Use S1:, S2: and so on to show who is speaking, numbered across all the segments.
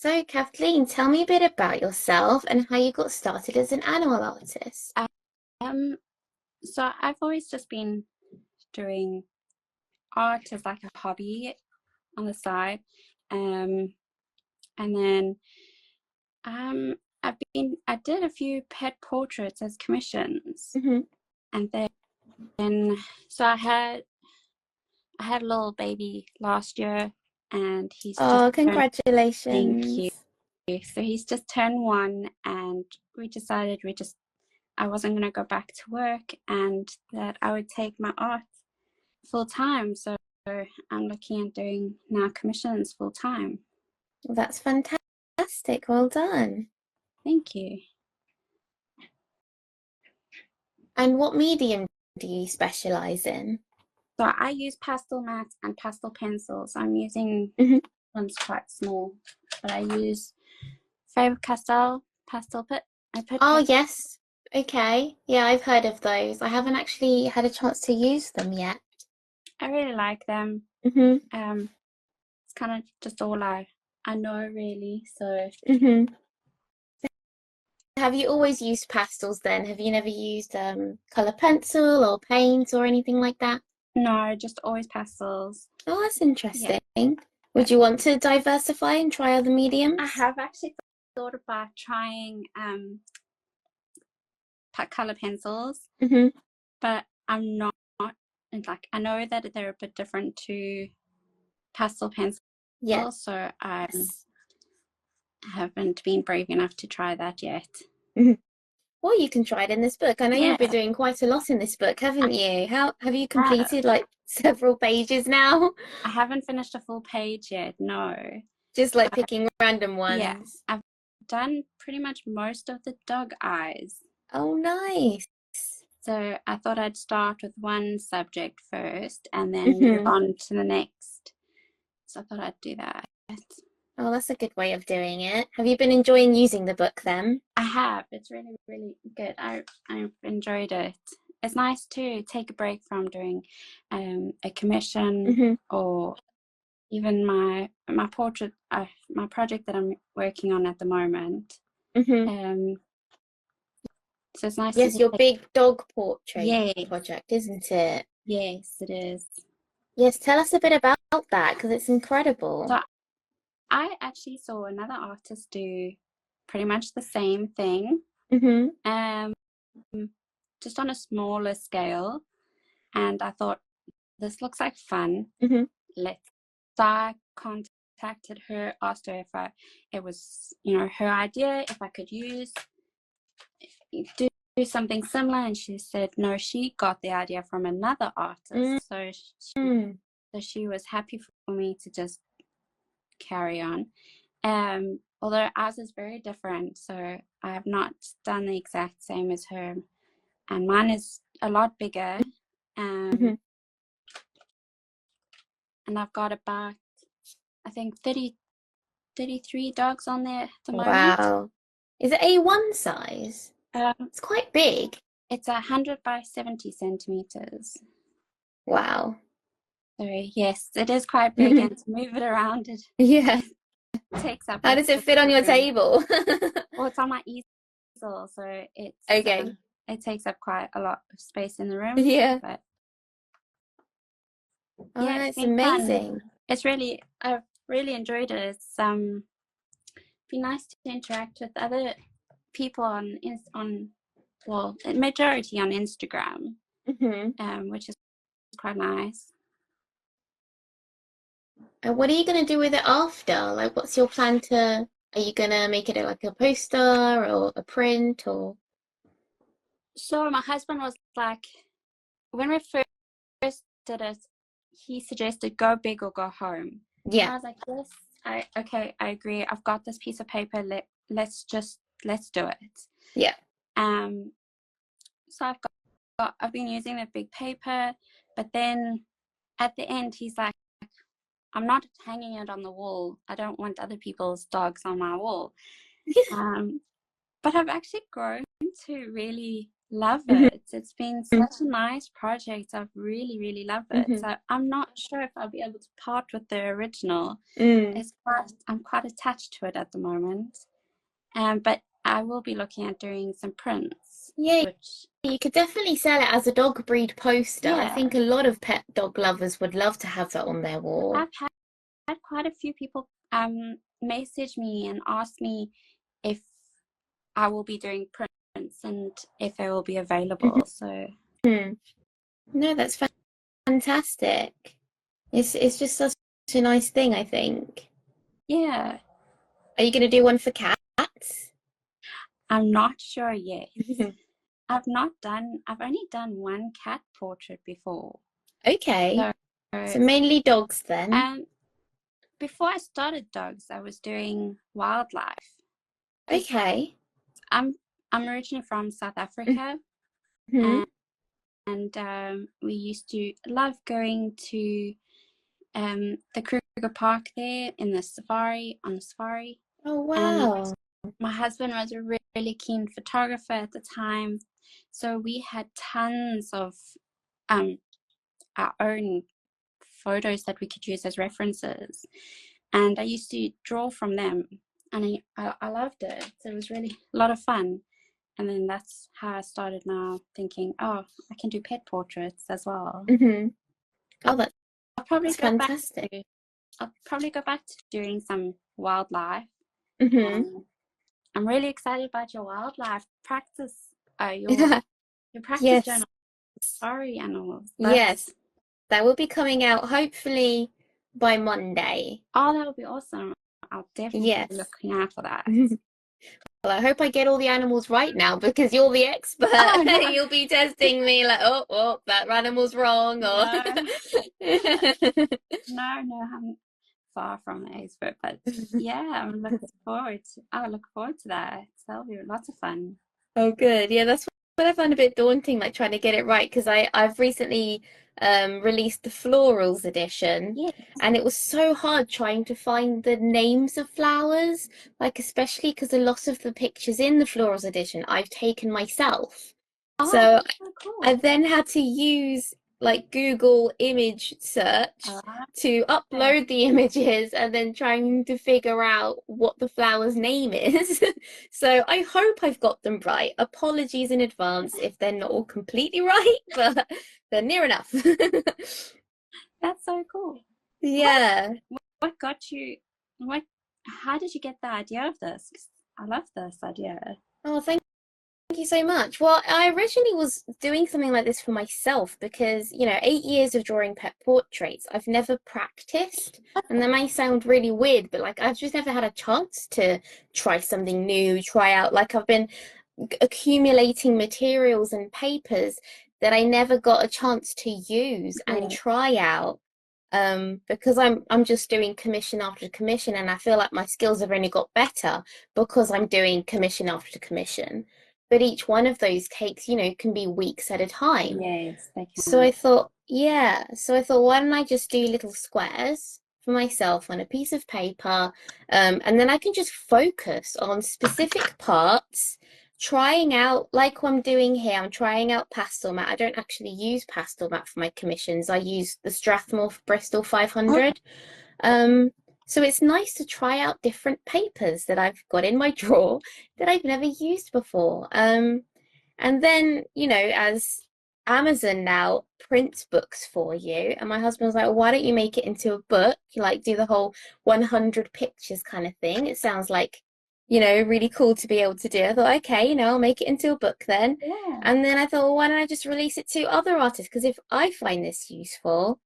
S1: So, Kathleen, tell me a bit about yourself and how you got started as an animal artist.
S2: Um, so I've always just been doing art as like a hobby on the side. Um, and then I did a few pet portraits as commissions.
S1: Hmm.
S2: And then so I had a little baby last year and he's just
S1: Oh,
S2: turned, thank you.
S1: congratulations.
S2: So he's just turned 1 and we decided I wasn't gonna go back to work and that I would take my art full time. So I'm looking at doing now commissions full time.
S1: Well, that's fantastic. Well done.
S2: Thank you.
S1: And what medium do you specialize in?
S2: So I use pastel mats and pastel pencils. I'm using
S1: Hmm.
S2: ones quite small, but I use Faber-Castell pastel put
S1: Oh,
S2: paper.
S1: yes. Okay. Yeah, I've heard of those. I haven't actually had a chance to use them yet.
S2: I really like them.
S1: Hmm.
S2: It's kind of just all I know really. So
S1: Hmm. Have you always used pastels then? Have you never used color pencil or paint or anything like that?
S2: no, just always pastels.
S1: Oh, that's
S2: Yeah.
S1: interesting. Would
S2: But
S1: you want to diversify and try other
S2: I
S1: mediums?
S2: have actually thought about trying color pencils,
S1: Hmm.
S2: but I'm not and like I know that they're a bit different to pastel pencils,
S1: Yes.
S2: so I haven't been brave enough to try that yet.
S1: Mhm. Well, you can try it in this book. I know you've been
S2: Yeah,
S1: doing quite a lot in this book, haven't you? How have you
S2: I have.
S1: completed like several pages now?
S2: I haven't finished a full page yet, no.
S1: Just like
S2: But
S1: picking random
S2: yeah,
S1: ones.
S2: I've done pretty much most of the dog eyes.
S1: Oh, nice.
S2: So I thought I'd start with one subject first and then move
S1: Hmm.
S2: on to the next. So I thought I'd do that.
S1: Oh, that's a good way of doing it. Have you been enjoying using the book then?
S2: I have. It's really, really good. I've enjoyed it. It's nice to take a break from doing a commission
S1: Hmm.
S2: or even my portrait, my project that I'm working on at the moment.
S1: Hmm.
S2: Um, so it's nice to
S1: Yes,
S2: just
S1: your
S2: take.
S1: big dog portrait
S2: Yes,
S1: project, isn't it?
S2: yes, it is.
S1: Yes, tell us a bit about that because it's incredible.
S2: So I actually saw another artist do pretty much the same thing,
S1: Hmm.
S2: um, just on a smaller scale, and I thought this looks like fun.
S1: Hmm.
S2: Let's. So I contacted her, asked her if it was, her idea, if I could do something similar, and she said no, she got the idea from another artist,
S1: Mm.
S2: so she was happy for me to just carry on. Although ours is very different, so I have not done the exact same as her, and mine is a lot bigger.
S1: Hmm.
S2: And I've got about, I think, 33 dogs on there at the moment.
S1: Wow. Is it A1 size?
S2: Um,
S1: It's quite big.
S2: it's 100 by 70 centimeters.
S1: Wow.
S2: So yes, it is quite big, and to move it around, it
S1: Yeah.
S2: takes up
S1: How
S2: a
S1: does it
S2: bit
S1: fit on
S2: of
S1: your
S2: room.
S1: table?
S2: Well, it's on my easel, so
S1: Okay.
S2: it takes up quite a lot of space in the room.
S1: Yeah.
S2: But
S1: Oh,
S2: yeah,
S1: no,
S2: it's
S1: it's
S2: been fun.
S1: amazing.
S2: I've really enjoyed it. It's been nice to interact with other people on well, majority on Instagram,
S1: Hmm.
S2: which is quite nice.
S1: And what are you going to do with it after? Like, what's your plan to, are you going to make it like a poster or a print or?
S2: So my husband was like, when we first did it, he suggested go big or go home, and
S1: Yeah.
S2: I was like, yes, I agree. I've got this piece of paper. Let's do it.
S1: Yeah.
S2: Um, so I've been using the big paper, but then at the end he's like, I'm not hanging it on the wall. I don't want other people's dogs on my wall. But I've actually grown to really love
S1: Mhm,
S2: it. It's been such a nice project. I've really, really loved it.
S1: mhm,
S2: So I'm not sure if I'll be able to part with the original.
S1: mm.
S2: I'm quite attached to it at the moment. But I will be looking at doing some prints,
S1: Yeah,
S2: which,
S1: you could definitely sell it as a dog breed poster. I
S2: yeah,
S1: think a lot of pet dog lovers would love to have that on their wall.
S2: I've had quite a few people message me and ask me if I will be doing prints and if they will be available. So
S1: Mhm. No, that's fantastic. It's just such a nice thing, I think.
S2: yeah,
S1: Are you going to do one for cats?
S2: I'm not sure yet. I've only done one cat portrait before.
S1: Okay,
S2: So,
S1: so mainly dogs then.
S2: um, before I started dogs, I was doing wildlife because
S1: Okay.
S2: I'm I'm originally from South Africa,
S1: Hmm.
S2: and we used to love going to the Kruger Park there in the safari on the safari,
S1: Oh,
S2: and
S1: wow.
S2: my husband was a really keen photographer at the time, so we had tons of um, our own photos that we could use as references, and I used to draw from them, and I loved it. So it was really a lot of fun. And then that's how I started now thinking, oh, I can do pet portraits as well.
S1: Hmm.
S2: I'll,
S1: Oh,
S2: I'll probably
S1: that's
S2: go back
S1: fantastic.
S2: to I'll probably go back to doing some wildlife.
S1: Hmm.
S2: Um, I'm really excited about your wildlife practice. Your practice
S1: Yes,
S2: journal, sorry animals.
S1: yes. That will be coming out hopefully by Monday.
S2: That would be awesome. I'll definitely be
S1: Yes.
S2: looking out for that.
S1: Well, I hope I get all the animals right now because you're the expert.
S2: Oh no,
S1: You'll be testing me like, oh, that animal's wrong, or
S2: no, no, I'm far from the expert, but yeah, I look forward to that. So that'll be lots of fun.
S1: Oh, good. Yeah, that's what I find a bit daunting, like trying to get it right, because I've recently released the florals edition,
S2: Yeah.
S1: and it was so hard trying to find the names of flowers, like especially because a lot of the pictures in the florals edition I've taken myself.
S2: Oh,
S1: So
S2: that's so
S1: I
S2: cool.
S1: then had to use like Google image search
S2: Uh,
S1: to upload the images and then trying to figure out what the flower's name is. So I hope I've got them right. Apologies in advance if they're not all completely right, but they're near enough.
S2: that's so cool. What
S1: Yeah.
S2: what got you what how did you get the idea of this? 'Cause I love this idea.
S1: Oh, thank you so much. Well, I originally was doing something like this for myself because, 8 years of drawing pet portraits, I've never practiced. And that may sound really weird, but like I've just never had a chance to try something new, try out. Like I've been accumulating materials and papers that I never got a chance to use and
S2: Yeah.
S1: try out. Because I'm just doing commission after commission, and I feel like my skills have only got better because I'm doing commission after commission. But each one of those takes, can be weeks at a time.
S2: Yes, they
S1: So
S2: can.
S1: I thought, yeah. So I thought, why don't I just do little squares for myself on a piece of paper, and then I can just focus on specific parts, trying out, like what I'm doing here. I'm trying out pastel mat. I don't actually use pastel mat for my commissions. I use the Strathmore Bristol
S2: Oh,
S1: 500. Um, so it's nice to try out different papers that I've got in my drawer that I've never used before. And then, as Amazon now prints books for you, and my husband was like, well, why don't you make it into a book? Like do the whole 100 pictures kind of thing. It sounds like, really cool to be able to do. I thought, okay, I'll make it into a book then.
S2: yeah.
S1: And then I thought, well, why don't I just release it to other artists? Because if I find this useful,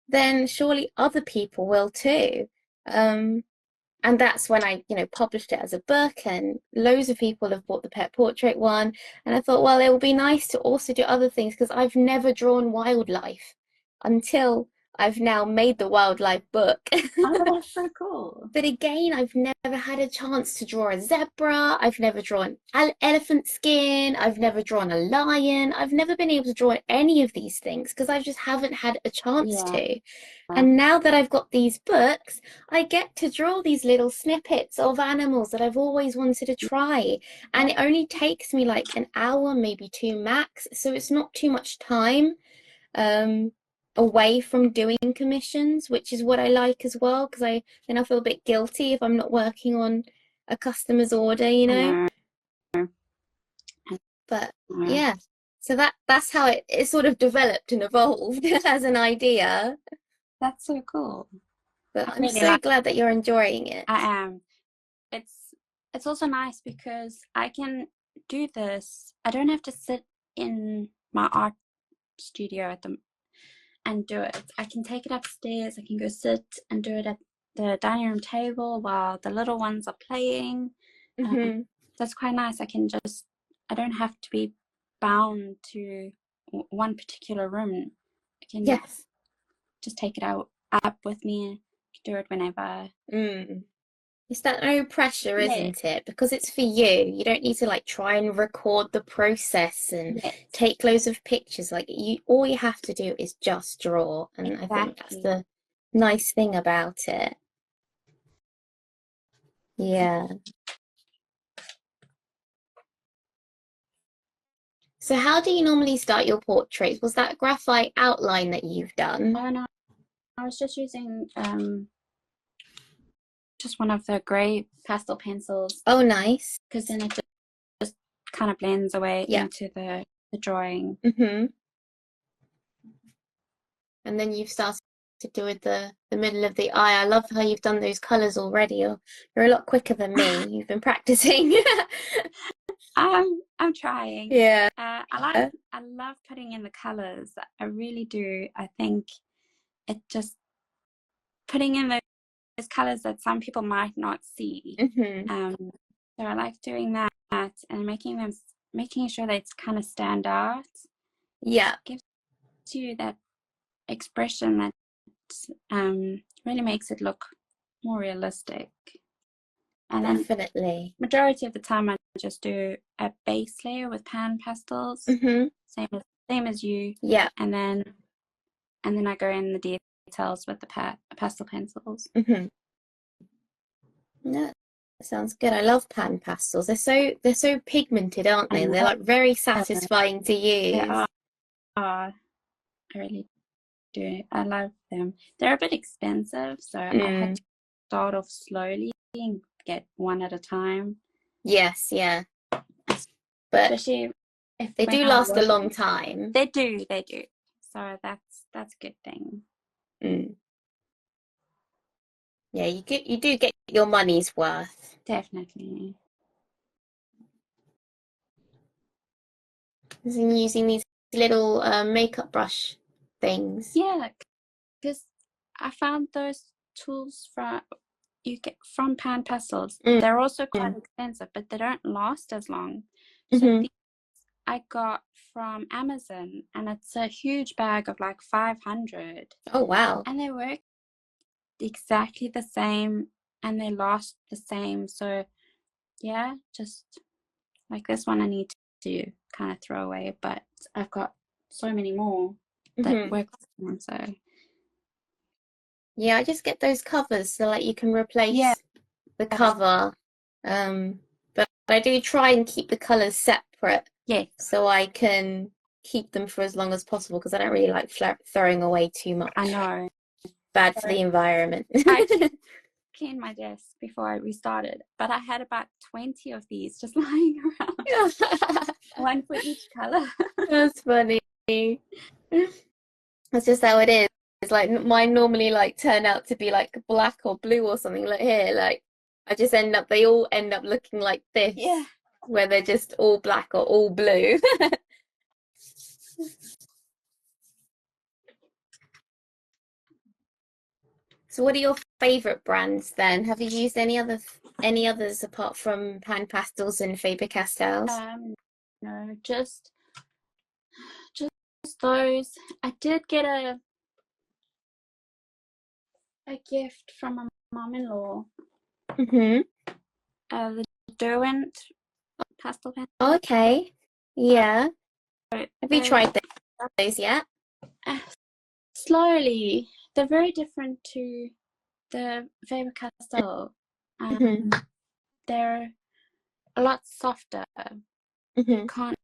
S1: then surely other people will too. Um, and that's when I, published it as a book, and loads of people have bought the pet portrait one. And I thought, well, it would be nice to also do other things because I've never drawn wildlife until I've now made the wildlife book.
S2: Oh, that's so cool.
S1: But again, I've never had a chance to draw a zebra. I've never drawn elephant skin. I've never drawn a lion. I've never been able to draw any of these things because I just haven't had a chance
S2: Yeah.
S1: to. And now that I've got these books, I get to draw these little snippets of animals that I've always wanted to try. And it only takes me like an hour, maybe two max. So it's not too much time. Um, Away from doing commissions, which is what I like as well, because I feel a bit guilty if I'm not working on a customer's order, you
S2: I
S1: know.
S2: know.
S1: But
S2: Yeah.
S1: yeah, so that's how it sort of developed and evolved as an idea.
S2: That's so cool.
S1: But
S2: I
S1: I'm
S2: really
S1: so
S2: like.
S1: glad that you're enjoying it.
S2: I am. It's also nice because I can do this. I don't have to sit in my art studio and do it. I can take it upstairs. I can go sit and do it at the dining room table while the little ones are playing.
S1: Hmm.
S2: That's quite nice. I don't have to be bound to one particular room. I can
S1: Yes.
S2: just take it up with me, do it whenever.
S1: Mm. It's that no pressure,
S2: Yeah,
S1: isn't it? Because it's for you. You don't need to like try and record the process and
S2: yeah,
S1: take loads of pictures. Like you, all you have to do is just draw. And I think that's
S2: exactly.
S1: the nice thing about it. Yeah. So how do you normally start your portraits? Was that graphite outline that you've done?
S2: Oh no, I was just using just one of the grey pastel pencils
S1: Oh, nice.
S2: because then it just kind of blends away
S1: Yeah.
S2: into the drawing.
S1: Mm-hmm. And then you've started doing the middle of the eye. I love how you've done those colors already. You're a lot quicker than me. You've been practicing.
S2: I'm trying.
S1: Yeah.
S2: I love putting in the colors. I really do. I think it just putting in those colors that some people might not see.
S1: Hmm.
S2: So I like doing that and making sure that it's kind of stand out.
S1: Yeah,
S2: Gives you that expression that really makes it look more realistic. And then
S1: definitely.
S2: majority of the time I just do a base layer with pan pastels,
S1: Hmm.
S2: same as you,
S1: Yeah.
S2: and then I go in the details with the pastel pencils.
S1: Hmm. No, that sounds good. I love pan pastels. They're so pigmented, aren't
S2: I
S1: they? And they're
S2: know
S1: like very satisfying to
S2: they
S1: use.
S2: are. I really do. I love them. They're a bit expensive, so I had
S1: Mm.
S2: to start off slowly and get one at a time.
S1: Yes, yeah. But
S2: Especially if
S1: they
S2: when
S1: do
S2: I'm
S1: last a long
S2: working.
S1: time.
S2: They do. So that's a good thing.
S1: Mm. Yeah, you do get your money's worth.
S2: Definitely.
S1: And using these little makeup brush things.
S2: Yeah, because I found those tools from you get from pan pastels.
S1: Mm.
S2: They're also quite
S1: Mm.
S2: expensive, but they don't last as long. So
S1: Hmm.
S2: these I got from Amazon, and it's a huge bag of like 500,
S1: Oh, wow.
S2: and they work exactly the same, and they last the same. So yeah, just like this one, I need to kind of throw away, but I've got so many more that
S1: Hmm.
S2: work the same. So
S1: Yeah, I just get those covers so like you can
S2: yeah,
S1: replace the cover. But I do try and keep the colors separate
S2: yes,
S1: so I can keep them for as long as possible because I don't really like throwing away too
S2: I
S1: much.
S2: know.
S1: Bad for
S2: So
S1: the environment.
S2: I actually cleaned my desk before I restarted, but I had about 20 of these just lying around, one for each color.
S1: That's funny. That's just how it is. It's like mine normally like turn out to be like black or blue or something like here. Like they all end up looking like this,
S2: Yeah.
S1: where they're just all black or all blue. So what are your favorite brands then? Have you used any others apart from Pan Pastels and Faber-Castells?
S2: Um, no, just those. I did get a gift from my mom-in-law.
S1: Mm-hmm.
S2: The Derwent pastel pen.
S1: Okay. Yeah. Have you
S2: They're
S1: tried those yet?
S2: slowly. They're very different to the Faber-Castell.
S1: Mm-hmm.
S2: They're a lot softer.
S1: Mm-hmm.
S2: Can't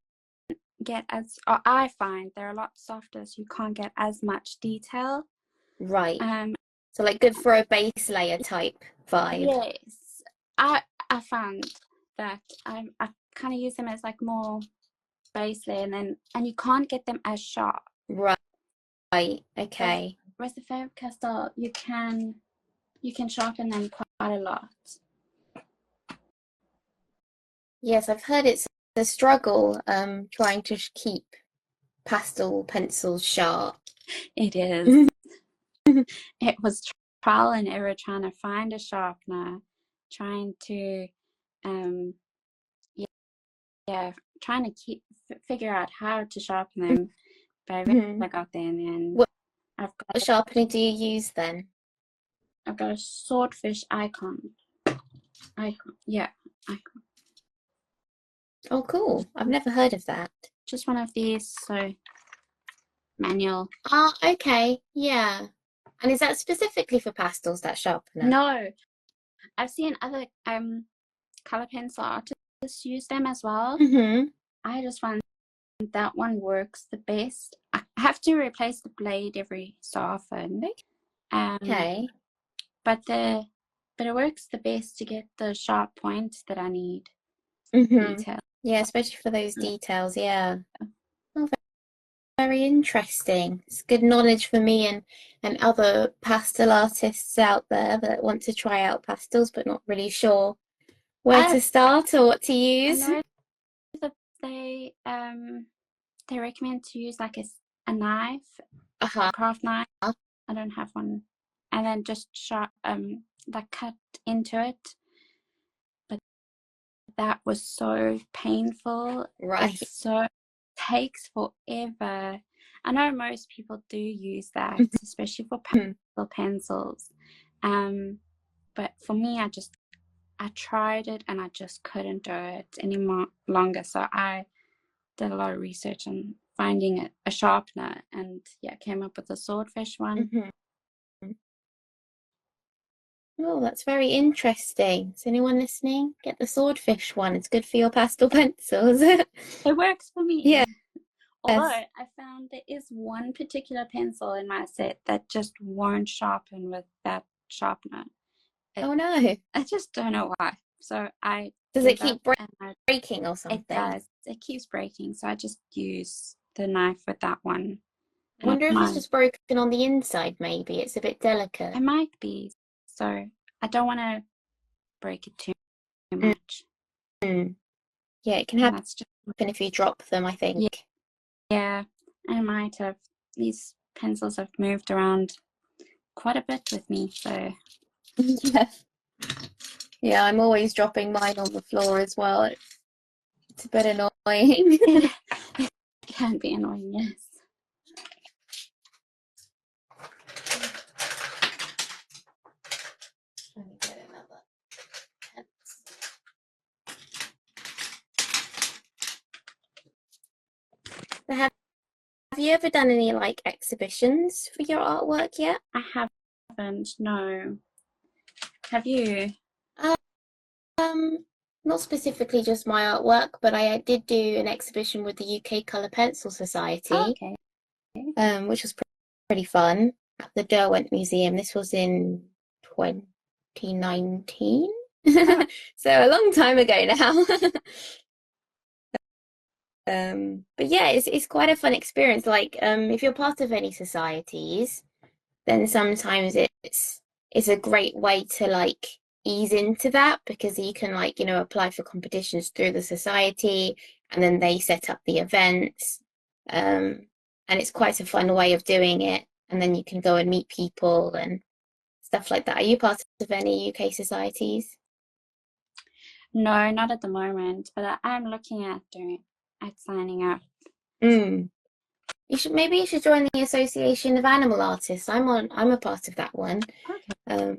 S2: get as, or I find they're a lot softer, so you can't get as much detail.
S1: Right. So like good for a base layer type vibe.
S2: Yes, I found that I kind of use them as like more base layer, and you can't get them as sharp.
S1: Right. Okay.
S2: Whereas the Faber-Castell, you can sharpen them quite a lot.
S1: Yes, I've heard it's a struggle trying to keep pastel pencils sharp.
S2: It is. It was trial and error trying to find a sharpener, trying to trying to figure out how to sharpen them. But I
S1: Mm-hmm.
S2: got there in the end.
S1: What
S2: I've
S1: sharpening do you use then?
S2: I've got a swordfish icon. Yeah, icon.
S1: Oh, cool. I've never heard of that.
S2: Just one of these, so manual.
S1: Ah, okay. Yeah. And is that specifically for pastels, that sharpener?
S2: No, I've seen other color pencil artists use them as well.
S1: Mm-hmm.
S2: I just find that one works the best. I have to replace the blade every so often.
S1: Okay.
S2: But it works the best to get the sharp points that I need.
S1: Mm-hmm.
S2: Detail.
S1: Yeah, especially for those details. Yeah. Oh, very interesting. It's good knowledge for me and other pastel artists out there that want to try out pastels but not really sure where to start or what to use.
S2: I know that they recommend to use like a knife, a craft knife. I don't have one, and then just sharp like cut into it. But that was so painful.
S1: Right.
S2: It takes forever. I know most people do use that, especially for pastel pencils. But for me, I tried it and I just couldn't do it any longer. So I did a lot of research on finding a sharpener, and came up with the swordfish one.
S1: Mm-hmm. Oh, that's very interesting. Is anyone listening? Get the swordfish one. It's good for your pastel pencils.
S2: It works for me.
S1: Yeah.
S2: Although I found there is one particular pencil in my set that just won't sharpen with that sharpener.
S1: Oh no.
S2: I just don't know why. So
S1: does it keep breaking or something?
S2: It does. It keeps breaking. So I just use the knife with that one.
S1: I wonder if it's just broken on the inside, maybe. It's a bit delicate.
S2: It might be. So I don't want to break it too much.
S1: Mm. Yeah, it can happen if you drop them, I think.
S2: Yeah, I might have. These pencils have moved around quite a bit with me, so.
S1: Yeah, I'm always dropping mine on the floor as well. It's a bit annoying.
S2: It can be annoying, yes.
S1: Let me get another pencil. Have you ever done any like exhibitions for your artwork yet?
S2: I haven't, no. Have you?
S1: Not specifically just my artwork, but I did do an exhibition with the UK Colour Pencil Society.
S2: Oh, okay.
S1: Which was pretty fun at the Derwent Museum. This was in 2019. Oh. So a long time ago now. But yeah, it's quite a fun experience. Like, if you're part of any societies, then sometimes it's a great way to like ease into that because you can like, apply for competitions through the society and then they set up the events. And it's quite a fun way of doing it. And then you can go and meet people and stuff like that. Are you part of any UK societies?
S2: No, not at the moment, but I'm looking at signing up.
S1: Mm. Maybe you should join the Association of Animal Artists. I'm a part of that one.
S2: Okay.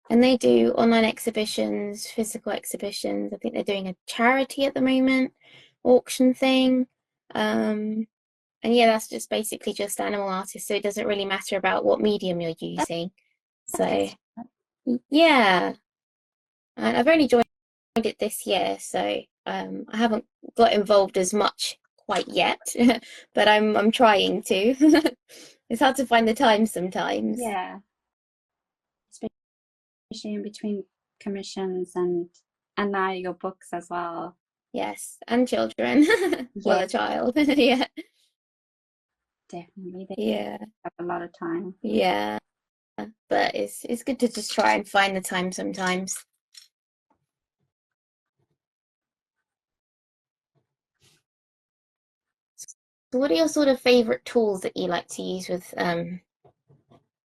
S1: And they do online exhibitions, physical exhibitions. I think they're doing a charity at the moment, auction thing. And yeah, that's just basically just animal artists, so it doesn't really matter about what medium you're using.
S2: That's good.
S1: So yeah, and I've only joined it this year, so I haven't got involved as much quite yet, but I'm trying to. It's hard to find the time sometimes.
S2: Yeah, especially in between commissions and now your books as well.
S1: Yes, and children. Well,
S2: Yeah,
S1: a child. Yeah.
S2: definitely. They
S1: Yeah.
S2: have a lot of time.
S1: Yeah. But it's good to just try and find the time sometimes. So what are your sort of favorite tools that you like to use with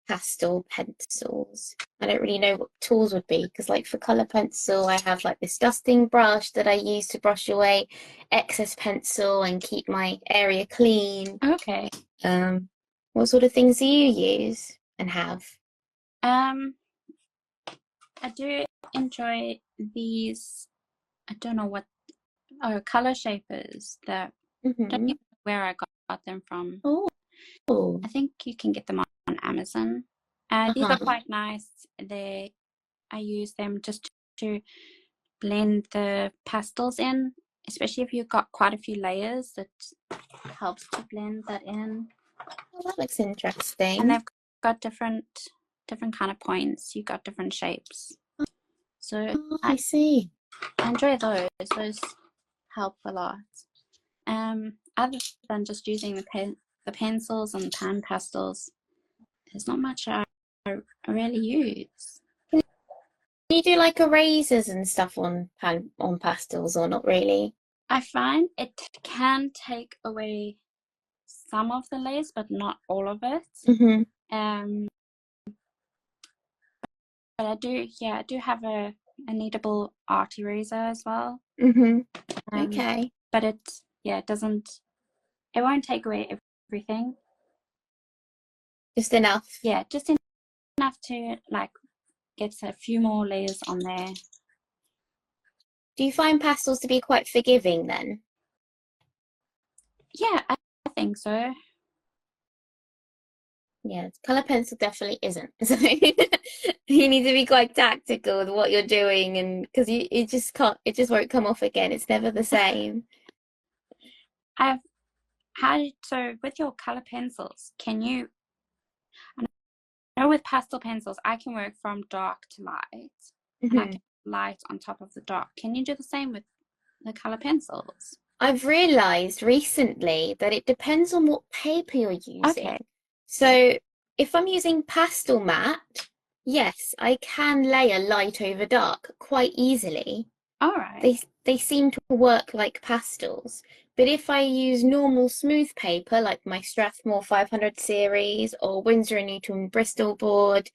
S1: pastel pencils? I don't really know what tools would be because like for color pencil, I have like this dusting brush that I use to brush away excess pencil and keep my area clean.
S2: Okay.
S1: What sort of things do you use and have?
S2: Um, I do enjoy these. I don't know what color shapers that I don't
S1: Mm-hmm.
S2: even know where I got them from.
S1: Oh,
S2: I think you can get them on Amazon. These are
S1: uh-huh.
S2: quite nice. I use them just to blend the pastels in, especially if you've got quite a few layers. It helps to blend that in.
S1: Well, that looks
S2: And
S1: interesting.
S2: they've got different kind of points. You got different shapes. So
S1: Oh, I see.
S2: I enjoy those. Those help a lot. Other than just using the pencils and pan pastels, there's not much I really use.
S1: Do you do like erasers and stuff on pastels or not really?
S2: I find it can take away some of the layers, but not all of it.
S1: Mm-hmm.
S2: Um, but I do have a kneadable art eraser as well.
S1: Mm-hmm.
S2: Um,
S1: Okay.
S2: but it won't take away everything.
S1: Just enough.
S2: Yeah, just enough to like get a few more layers on there.
S1: Do you find pastels to be quite forgiving then?
S2: Yeah, I think so.
S1: Yeah, color pencil definitely isn't. So you need to be quite tactical with what you're doing and because you it just can't it just won't come off again. It's never the same.
S2: I've had so with your color pencils, can you I know with pastel pencils I can work from dark to light and I
S1: Mm-hmm.
S2: can light on top of the dark. Can you do the same with the color pencils?
S1: I've realized recently that it depends on what paper you're
S2: Okay.
S1: using. So if I'm using pastel matte, yes, I can layer light over dark quite easily.
S2: All right.
S1: They seem to work like pastels. But if I use normal smooth paper like my Strathmore 500 series or Winsor& and Newton Bristol board,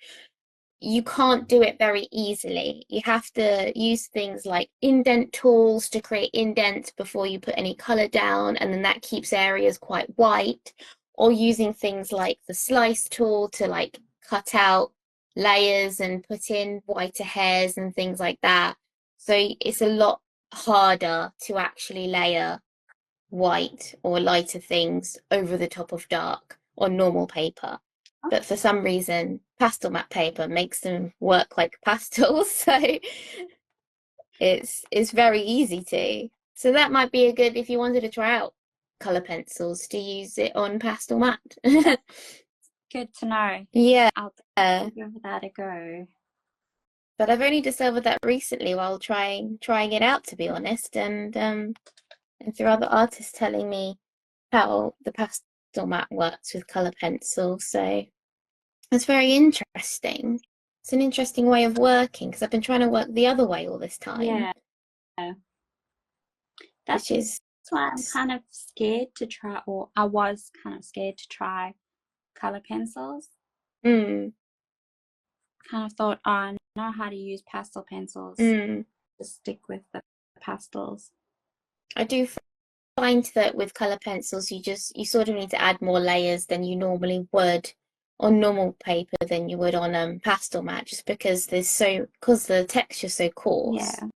S1: you can't do it very easily. You have to use things like indent tools to create indents before you put any color down, and then that keeps areas quite white, or using things like the slice tool to like cut out layers and put in whiter hairs and things like that. So it's a lot harder to actually layer white or lighter things over the top of dark on normal paper. But for some reason, pastel matte paper makes them work like pastels, so it's very easy to. So that might be a good if you wanted to try out color pencils to use it on pastel matte.
S2: Good to know.
S1: Yeah.
S2: I'll give that a go.
S1: But I've only discovered that recently while trying it out, to be honest, and through other artists telling me how the pastel mat works with color pencil. So it's very interesting. It's an interesting way of working because I've been trying to work the other way all this time,
S2: Yeah. That's
S1: which is
S2: why I'm kind of scared to try, or I was kind of scared to try color pencils.
S1: mm,
S2: Kind of thought, oh, I know how to use pastel pencils.
S1: mm.
S2: Just stick with the pastels.
S1: I do find that with color pencils, you sort of need to add more layers than you normally would on normal paper than you would on pastel mat, just because because the texture's so coarse.
S2: Yeah.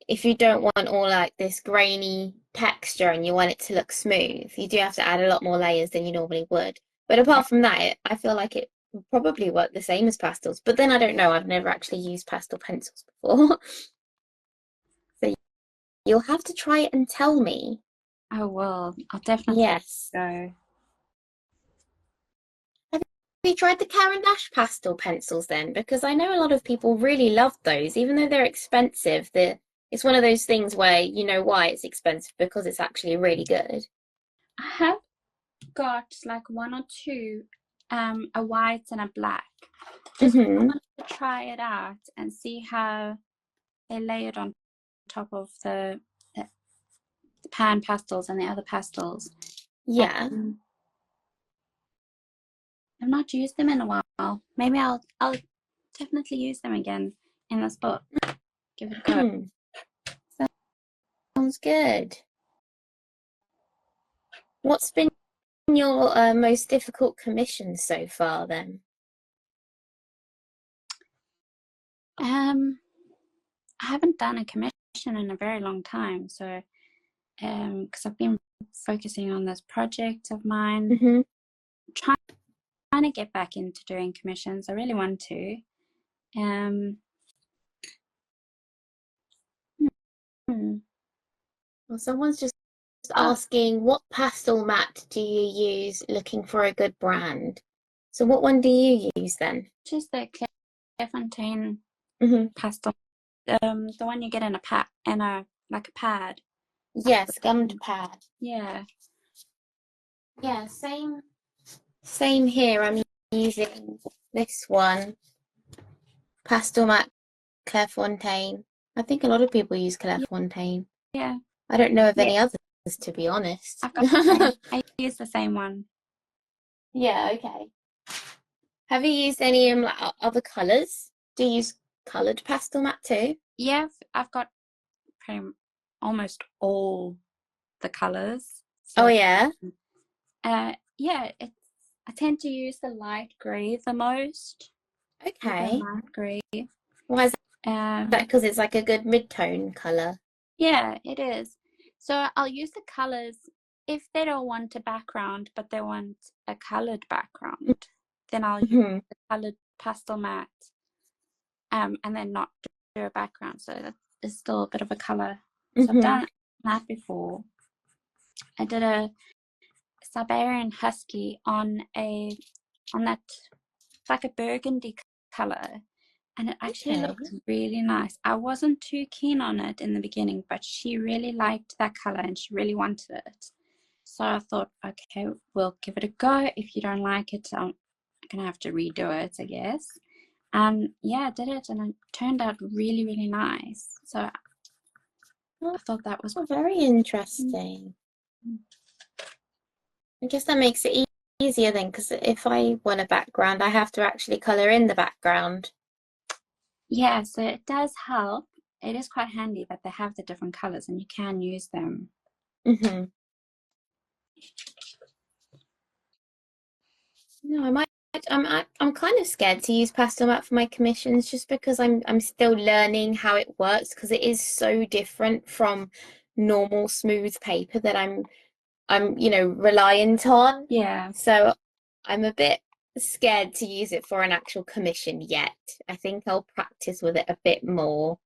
S1: If you don't want all like this grainy texture and you want it to look smooth, you do have to add a lot more layers than you normally would. But apart from that, I feel like it would probably work the same as pastels. But then I don't know, I've never actually used pastel pencils before. So you'll have to try it and tell me.
S2: I will. I'll definitely
S1: Yes.
S2: go.
S1: Have you tried the Caran d'Ache pastel pencils then? Because I know a lot of people really love those, even though they're expensive. It's one of those things where you know why it's expensive because it's actually really good.
S2: I have got like one or two, a white and a black. Just
S1: Mm-hmm.
S2: wanted to try it out and see how they lay it on top of the pan pastels and the other pastels.
S1: Yeah.
S2: I've not used them in a while. Maybe I'll definitely use them again in this book. Give it a go.
S1: Sounds good. What's been your most difficult commission so far then?
S2: I haven't done a commission in a very long time, so because I've been focusing on this project of mine,
S1: Mm-hmm.
S2: trying to get back into doing commissions. I really want to.
S1: Well, someone's just
S2: Oh,
S1: asking, what pastel mat do you use looking for a good brand? So what one do you use then?
S2: just the Clairefontaine
S1: Mm-hmm.
S2: pastel. The one you get in a like a pad.
S1: Yes, gummed pad.
S2: Yeah.
S1: Yeah, same here. I'm using this one, pastel mat Clairefontaine. I think a lot of people use Clairefontaine.
S2: Yeah.
S1: I don't know of
S2: Yeah.
S1: any others, to be honest.
S2: I've got the same. I use the same one.
S1: Yeah, okay. Have you used any like other colours? Do you use coloured pastel mat too?
S2: Yeah, I've got almost all the colors.
S1: Oh
S2: So,
S1: yeah.
S2: yeah, I tend to use the light grey the most. The
S1: Okay.
S2: light grey.
S1: Why is that?
S2: Um,
S1: Because it's like a good mid-tone colour.
S2: yeah, it is. So I'll use the colors if they don't want a background, but they want a colored background. Then I'll use
S1: Hmm.
S2: the colored pastel matte, and then not do a background, so that is still a bit of a color. So I've
S1: Hmm.
S2: done that before. I did a Siberian Husky on that, like a burgundy color, and it actually
S1: Okay.
S2: looked really nice. I wasn't too keen on it in the beginning, but she really liked that color and she really wanted it. So I thought, okay, we'll give it a go. If you don't like it, I'm gonna have to redo it, I guess. And yeah, I did it and it turned out really, really nice. So
S1: Oh,
S2: I thought that was
S1: very interesting. I guess that makes it easier then, because if I want a background, I have to actually colour in the background.
S2: yeah, so it does help. It is quite handy that they have the different colors and you can use them.
S1: Hmm. No, I might. I'm kind of scared to use pastel mat for my commissions just because I'm still learning how it works because it is so different from normal smooth paper that I'm reliant on.
S2: Yeah.
S1: So I'm a bit scared to use it for an actual commission yet. I think I'll practice with it a bit more.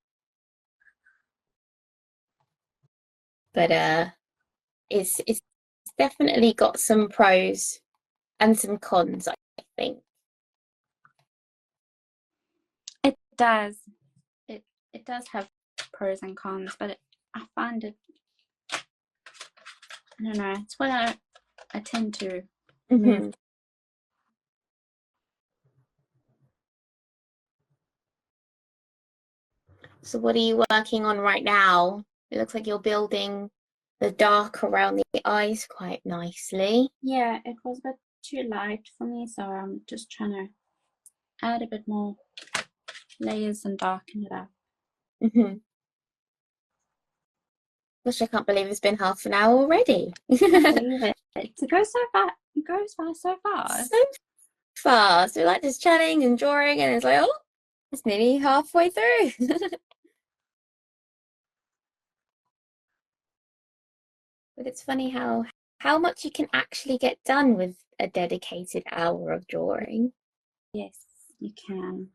S1: But it's definitely got some pros and some cons, I think.
S2: It does. It does have pros and cons, but I find it, I don't know, it's what I tend to move.
S1: Hmm. So what are you working on right now? It looks like you're building the dark around the eyes quite nicely.
S2: Yeah, it was a bit too light for me, so I'm just trying to add a bit more layers and darken it up.
S1: Hmm. Gosh, I can't believe it's been half an hour already.
S2: Can't believe it. It goes so fast. It goes by so
S1: So
S2: fast.
S1: fast. We're like just chatting and drawing, and it's like, oh, it's nearly halfway through. But it's funny how much you can actually get done with a dedicated hour of drawing.
S2: Yes, you can.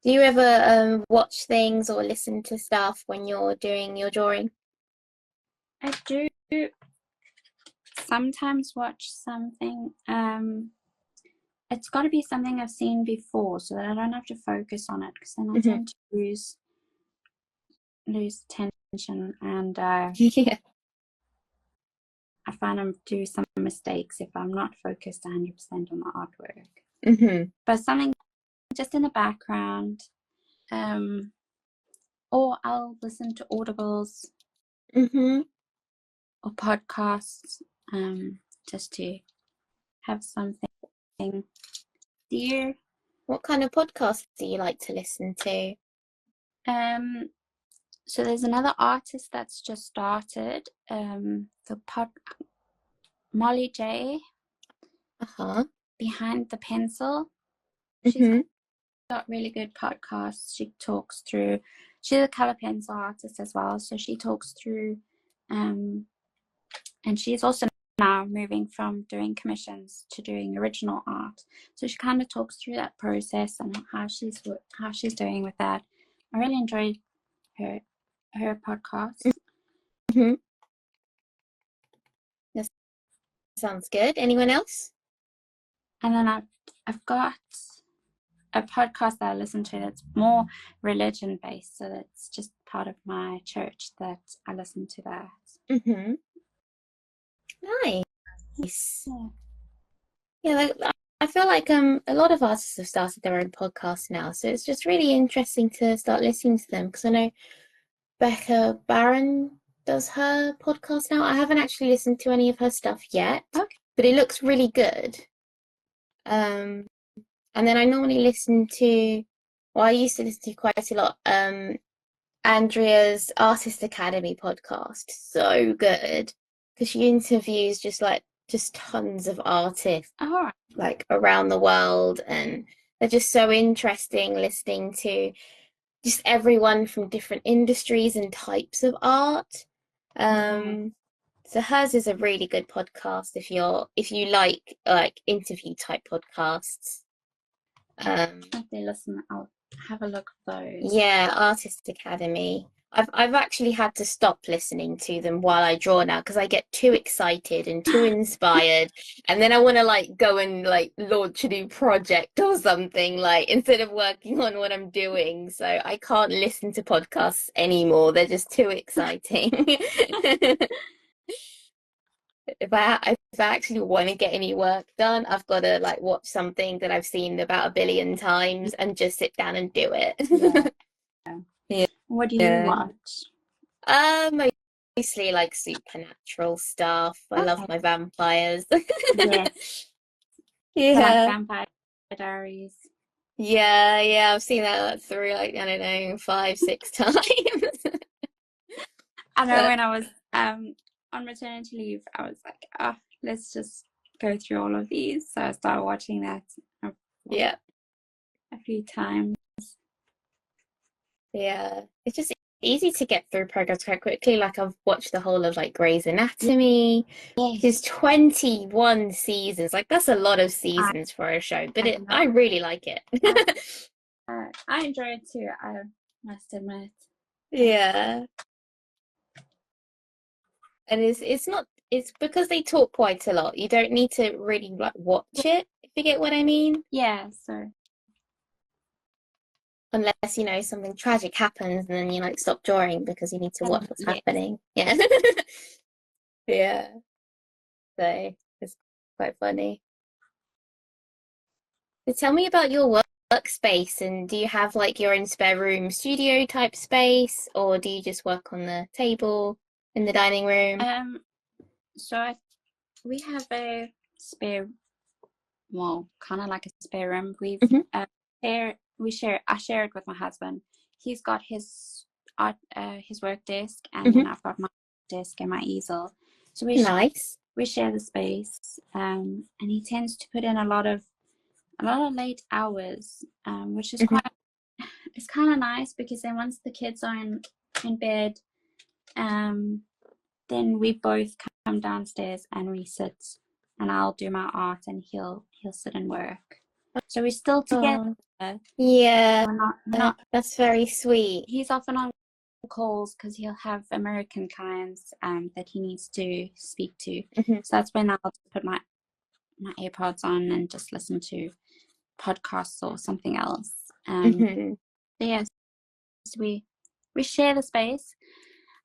S1: Do you ever watch things or listen to stuff when you're doing your drawing?
S2: I do sometimes watch something. It's got to be something I've seen before, so that I don't have to focus on it, because then I
S1: Hmm.
S2: tend to lose attention, and
S1: Yeah.
S2: I find I do some mistakes if I'm not focused 100% on the artwork.
S1: Hmm.
S2: But something just in the background, or I'll listen to audibles
S1: Hmm.
S2: or podcasts, just to have something. Do you?
S1: What kind of podcasts do you like to listen to?
S2: So there's another artist that's just started, Molly J,
S1: Uh-huh.
S2: Behind the Pencil. She's
S1: Hmm.
S2: got really good podcasts. She's a color pencil artist as well, so she talks through, and she's also now moving from doing commissions to doing original art. So she kind of talks through that process and how she's doing with that. I really enjoyed her podcast.
S1: Hmm. That sounds good. Anyone else?
S2: And then I've got a podcast that I listen to that's more religion based, so that's just part of my church that I listen to that.
S1: Hmm. Nice.
S2: Yeah.
S1: Yeah, like, I feel like a lot of artists have started their own podcasts now, so it's just really interesting to start listening to them because I know Becca Barron does her podcast now. I haven't actually listened to any of her stuff yet,
S2: Okay.
S1: but it looks really good. Um, and then I normally listen to, well, I used to listen to quite a lot, Andrea's Artist Academy podcast. So good because she interviews just tons of artists
S2: All right.
S1: like around the world, and they're just so interesting listening to just everyone from different industries and types of art. Um, so hers is a really good podcast if you like interview type podcasts.
S2: If they listen, I'll have a look at those.
S1: Yeah, Artist Academy. I've actually had to stop listening to them while I draw now because I get too excited and too inspired, and then I want to like go and like launch a new project or something like instead of working on what I'm doing. So I can't listen to podcasts anymore. They're just too exciting. If I actually want to get any work done, I've got to like watch something that I've seen about a billion times and just sit down and do
S2: Yeah.
S1: it. Yeah.
S2: What do you
S1: Yeah.
S2: watch?
S1: Mostly like supernatural stuff. I love
S2: Okay.
S1: my vampires.
S2: Yes. So like
S1: Yeah.
S2: Vampire Diaries.
S1: Yeah, yeah. I've seen that through like, I don't know, 5, 6 times.
S2: I know
S1: But
S2: when I was on maternity leave, I was like, oh, let's just go through all of these. So I started watching that
S1: yeah,
S2: a few times.
S1: yeah. It's just easy to get through programs quite quickly. Like I've watched the whole of like Grey's Anatomy.
S2: Yes.
S1: There's 21 seasons. Like that's a lot of
S2: I,
S1: seasons for a show, but
S2: I
S1: I
S2: know.
S1: really like it.
S2: I enjoy it too, I must admit.
S1: Yeah. And it's because they talk quite a lot. You don't need to really like watch it, if you get what I mean.
S2: Yeah, so
S1: Unless, something tragic happens and then you like stop drawing because you need to watch what's
S2: yes.
S1: happening. Yeah. Yeah. So it's quite funny. So tell me about your workspace, and do you have like your own spare room studio type space, or do you just work on the table in the dining room?
S2: So we have a spare, well, kind of like a spare room.
S1: Hmm.
S2: I share it with my husband. He's got his art, his work desk, and then
S1: Hmm.
S2: I've got my desk and my easel. So
S1: Nice.
S2: we share the space, and he tends to put in a lot of late hours, which is
S1: Hmm.
S2: quite, it's kind of nice, because then once the kids are in bed, then we both come downstairs and we sit, and I'll do my art and he'll sit and work. So we're still together.
S1: Oh, yeah,
S2: We're not.
S1: that's very sweet.
S2: He's often on calls because he'll have American clients that he needs to speak to.
S1: Hmm.
S2: So that's when I'll put my AirPods on and just listen to podcasts or something else.
S1: Hmm.
S2: So yes, we share the space.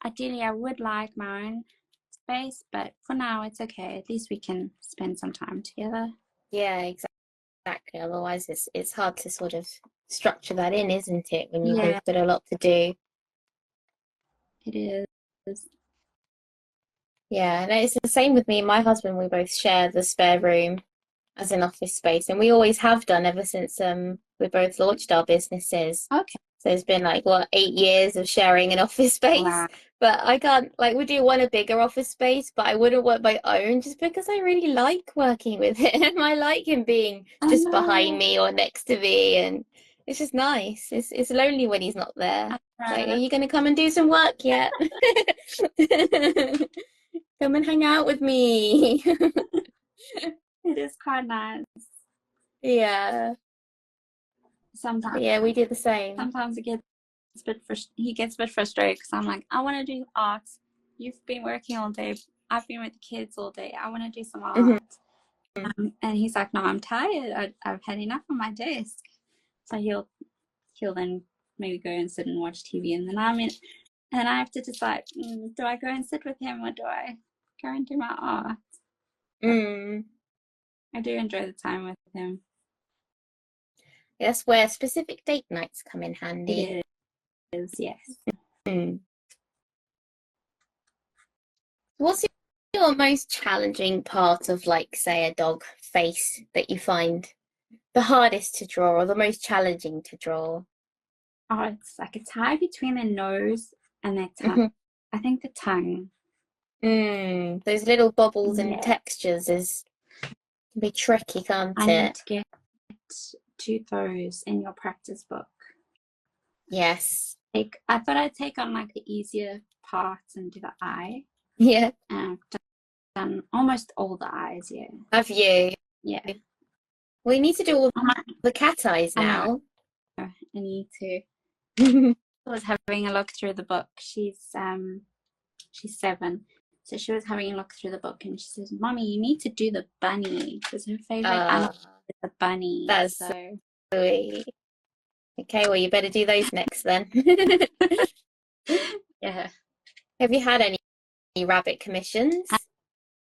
S2: Ideally, I would like my own space, but for now it's okay. At least we can spend some time together.
S1: Yeah, exactly. Otherwise, it's hard to sort of structure that in, isn't it? When you
S2: Yeah,
S1: both got a lot to do.
S2: it is.
S1: Yeah, and it's the same with me and my husband. We both share the spare room as an office space, and we always have done ever since we both launched our businesses.
S2: Okay.
S1: So it's been like what 8 years of sharing an office space.
S2: Wow.
S1: But I can't like we do want a bigger office space, but I wouldn't want my own just because I really like working with him. I like him being
S2: I
S1: just behind
S2: know.
S1: me or next to me, and it's just nice. It's lonely when he's not there. It's like, are you gonna come and do some work yet? Come and hang out with me.
S2: It is quite nice.
S1: Yeah.
S2: Sometimes,
S1: Yeah, we do the same.
S2: sometimes he gets a bit frustrated because I'm like, I want to do art. You've been working all day. I've been with the kids all day. I want to do some
S1: Hmm.
S2: art. And he's like, no, I'm tired. I've had enough on my desk. So he'll then maybe go and sit and watch TV, and then and I have to decide, do I go and sit with him or do I go and do my art? But
S1: Mm.
S2: I do enjoy the time with him.
S1: That's where specific date nights come in handy.
S2: It is, yes.
S1: Mm. What's your most challenging part of, like, say, a dog face that you find the hardest to draw or the most challenging to draw?
S2: Oh, it's like a tie between their nose and their tongue.
S1: Hmm.
S2: I think the tongue.
S1: Those little bobbles and
S2: Yeah.
S1: textures can be tricky, can't
S2: I need
S1: it?
S2: to get to those in your practice book.
S1: Yes.
S2: I thought I'd take on like the easier parts and do the eye.
S1: Yeah.
S2: And I've done almost all the eyes, yeah.
S1: Have you?
S2: Yeah.
S1: We need to do all
S2: I
S1: the cat eyes
S2: know.
S1: now.
S2: I need to. I was having a look through the book. She's 7. So she was having a look through the book and she says, Mommy, you need to do the bunny, because her favorite animal is the bunny.
S1: That's
S2: So
S1: sweet. Okay, well, you better do those next then.
S2: yeah.
S1: Have you had any rabbit commissions?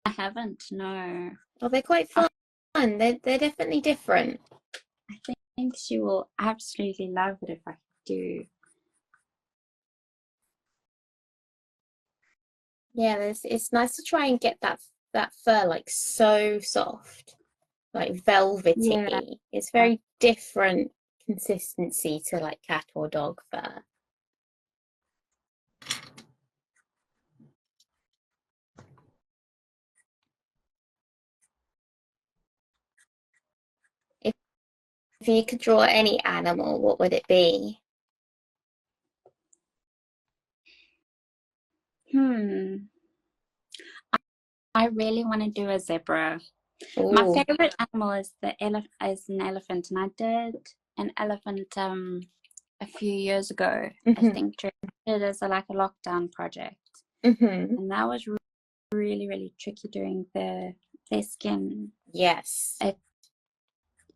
S2: I haven't, no.
S1: Oh, they're quite fun. They're definitely different.
S2: I think she will absolutely love it if I do.
S1: Yeah, it's nice to try and get that fur like so soft, like velvety.
S2: Yeah.
S1: It's very different consistency to like cat or dog fur. If you could draw any animal, what would it be?
S2: I really want to do a zebra. My
S1: Oh.
S2: favorite animal is an elephant, and I did an elephant a few years ago. I
S1: Hmm.
S2: think it as like a lockdown project,
S1: Hmm.
S2: and that was really, really tricky doing their skin.
S1: Yes.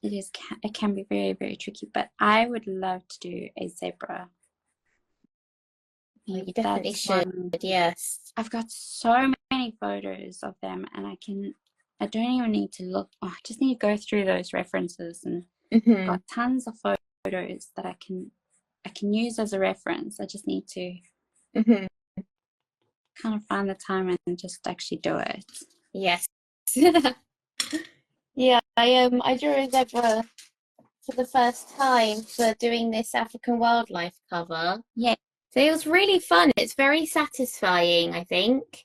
S2: It can be very, very tricky, but I would love to do a zebra.
S1: Oh, you definitely should.
S2: One.
S1: Yes.
S2: I've got so many photos of them, and I don't even need to look. I just need to go through those references, and
S1: Hmm.
S2: got tons of photos that I can use as a reference. I just need to
S1: Hmm.
S2: kind of find the time and just actually do it.
S1: Yes. Yeah, I drew a zebra for the first time for doing this African wildlife cover.
S2: Yeah.
S1: So it was really fun. It's very satisfying, I think,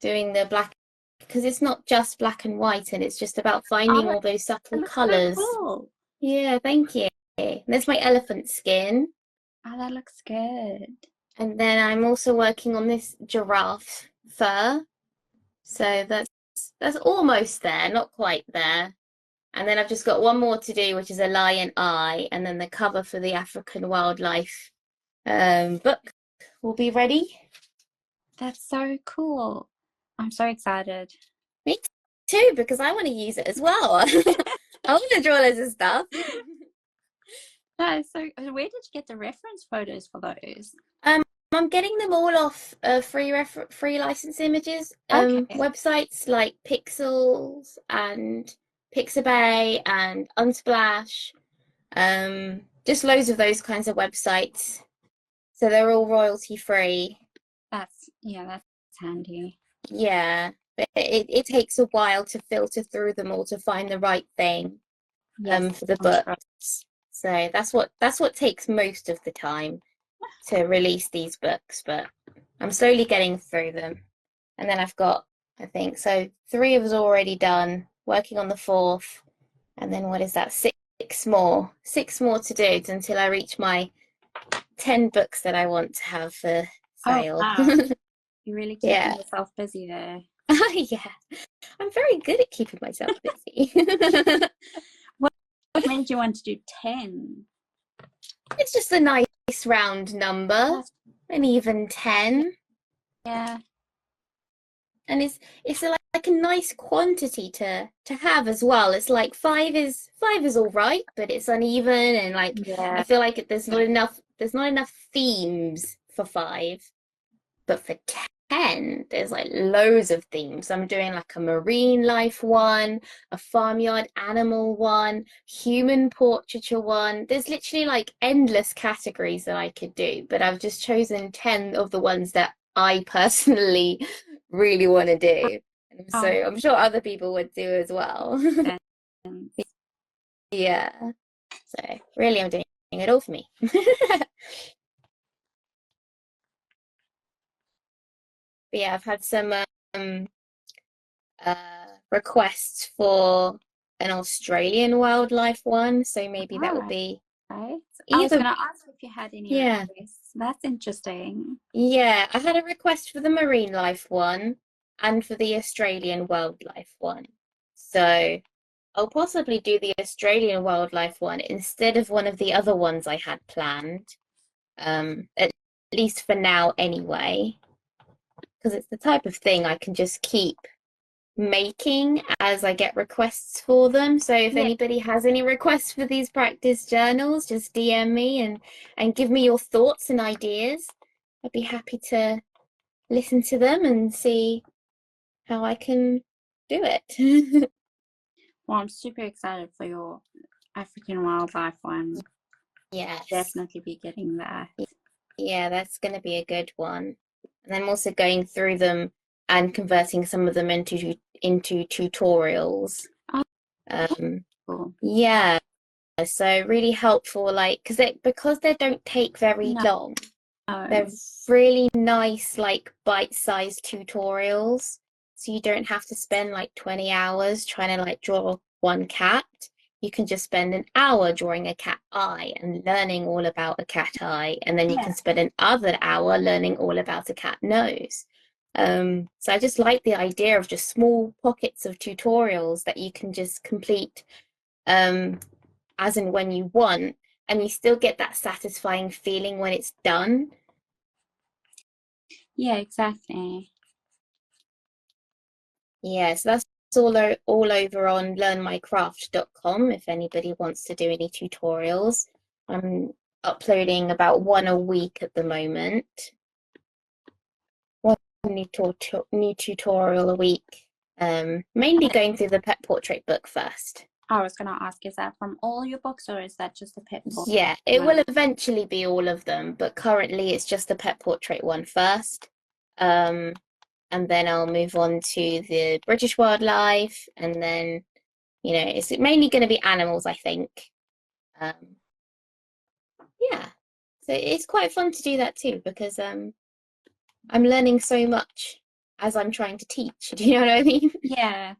S1: doing the black because it's not just black and white and it's just about finding
S2: Oh,
S1: all those
S2: it
S1: subtle
S2: looks so
S1: colors.
S2: cool.
S1: Yeah, thank you. There's my elephant skin.
S2: Oh, that looks good.
S1: And then I'm also working on this giraffe fur. So that's almost there, not quite there. And then I've just got one more to do, which is a lion eye, and then the cover for the African wildlife book will be ready.
S2: That's so cool. I'm so excited.
S1: Me too, because I want to use it as well. I want to draw loads of stuff.
S2: That is so. Where did you get the reference photos for those?
S1: Um, I'm getting them all off free license images
S2: Okay,
S1: websites like Pixels and Pixabay and Unsplash. Just loads of those kinds of websites. So they're all royalty free.
S2: that's handy.
S1: Yeah, but it takes a while to filter through them all to find the right thing
S2: Yes,
S1: for the
S2: I'm sure.
S1: books. So that's what takes most of the time to release these books, but I'm slowly getting through them. And then I've got, I think, so three of us already done, working on the fourth, and then what is that? Six more to do until I reach my 10 books that I want to have for
S2: Oh
S1: sale.
S2: wow, you're really keeping
S1: Yeah.
S2: yourself busy there.
S1: Yeah. I'm very good at keeping myself busy.
S2: What made you want to do 10?
S1: It's just a nice round number,
S2: That's,
S1: an even 10.
S2: yeah,
S1: And it's like a nice quantity to have as well. It's like five is all right, but it's uneven and like I
S2: yeah.
S1: feel like there's not enough themes for five. But for 10, there's like loads of themes. I'm doing like a marine life one, a farmyard animal one, human portraiture one. There's literally like endless categories that I could do, but I've just chosen 10 of the ones that I personally really want to do. So
S2: Oh,
S1: I'm sure other people would do as well.
S2: then.
S1: Yeah. So really, I'm doing it all for me. But yeah, I've had some requests for an Australian wildlife one, so maybe that will
S2: Right.
S1: be
S2: Right. I was
S1: either.
S2: gonna ask if you had any
S1: Yeah,
S2: requests. That's interesting.
S1: yeah. I had a request for the marine life one and for the Australian wildlife one. So I'll possibly do the Australian wildlife one instead of one of the other ones I had planned. At least for now, anyway, because it's the type of thing I can just keep making as I get requests for them. So if
S2: Yeah.
S1: anybody has any requests for these practice journals, just DM me and give me your thoughts and ideas. I'd be happy to listen to them and see how I can do it.
S2: Well, I'm super excited for your African wildlife one.
S1: Yes.
S2: Definitely be getting that.
S1: Yeah, that's going to be a good one. And I'm also going through them and converting some of them into tutorials.
S2: Oh,
S1: Um,
S2: cool.
S1: yeah, so really helpful, like because they don't take very
S2: No.
S1: long. They're really nice, like bite-sized tutorials. So you don't have to spend like 20 hours trying to like draw one cat. You can just spend an hour drawing a cat eye and learning all about a cat eye, and then you
S2: Yeah.
S1: can spend another hour learning all about a cat nose. So I just like the idea of just small pockets of tutorials that you can just complete as and when you want, and you still get that satisfying feeling when it's done.
S2: Yeah, exactly.
S1: Yeah, so that's all over on learnmycraft.com if anybody wants to do any tutorials. I'm uploading about one a week at the moment. One new tutorial a week. Mainly going through the pet portrait book first.
S2: I was gonna ask, is that from all your books or is that just a pet portrait?
S1: Yeah, it will eventually be all of them, but currently it's just the pet portrait one first. And then I'll move on to the British wildlife, and then, it's mainly going to be animals, I think. Yeah. So it's quite fun to do that too because I'm learning so much as I'm trying to teach. Do you know what I mean?
S2: Yeah,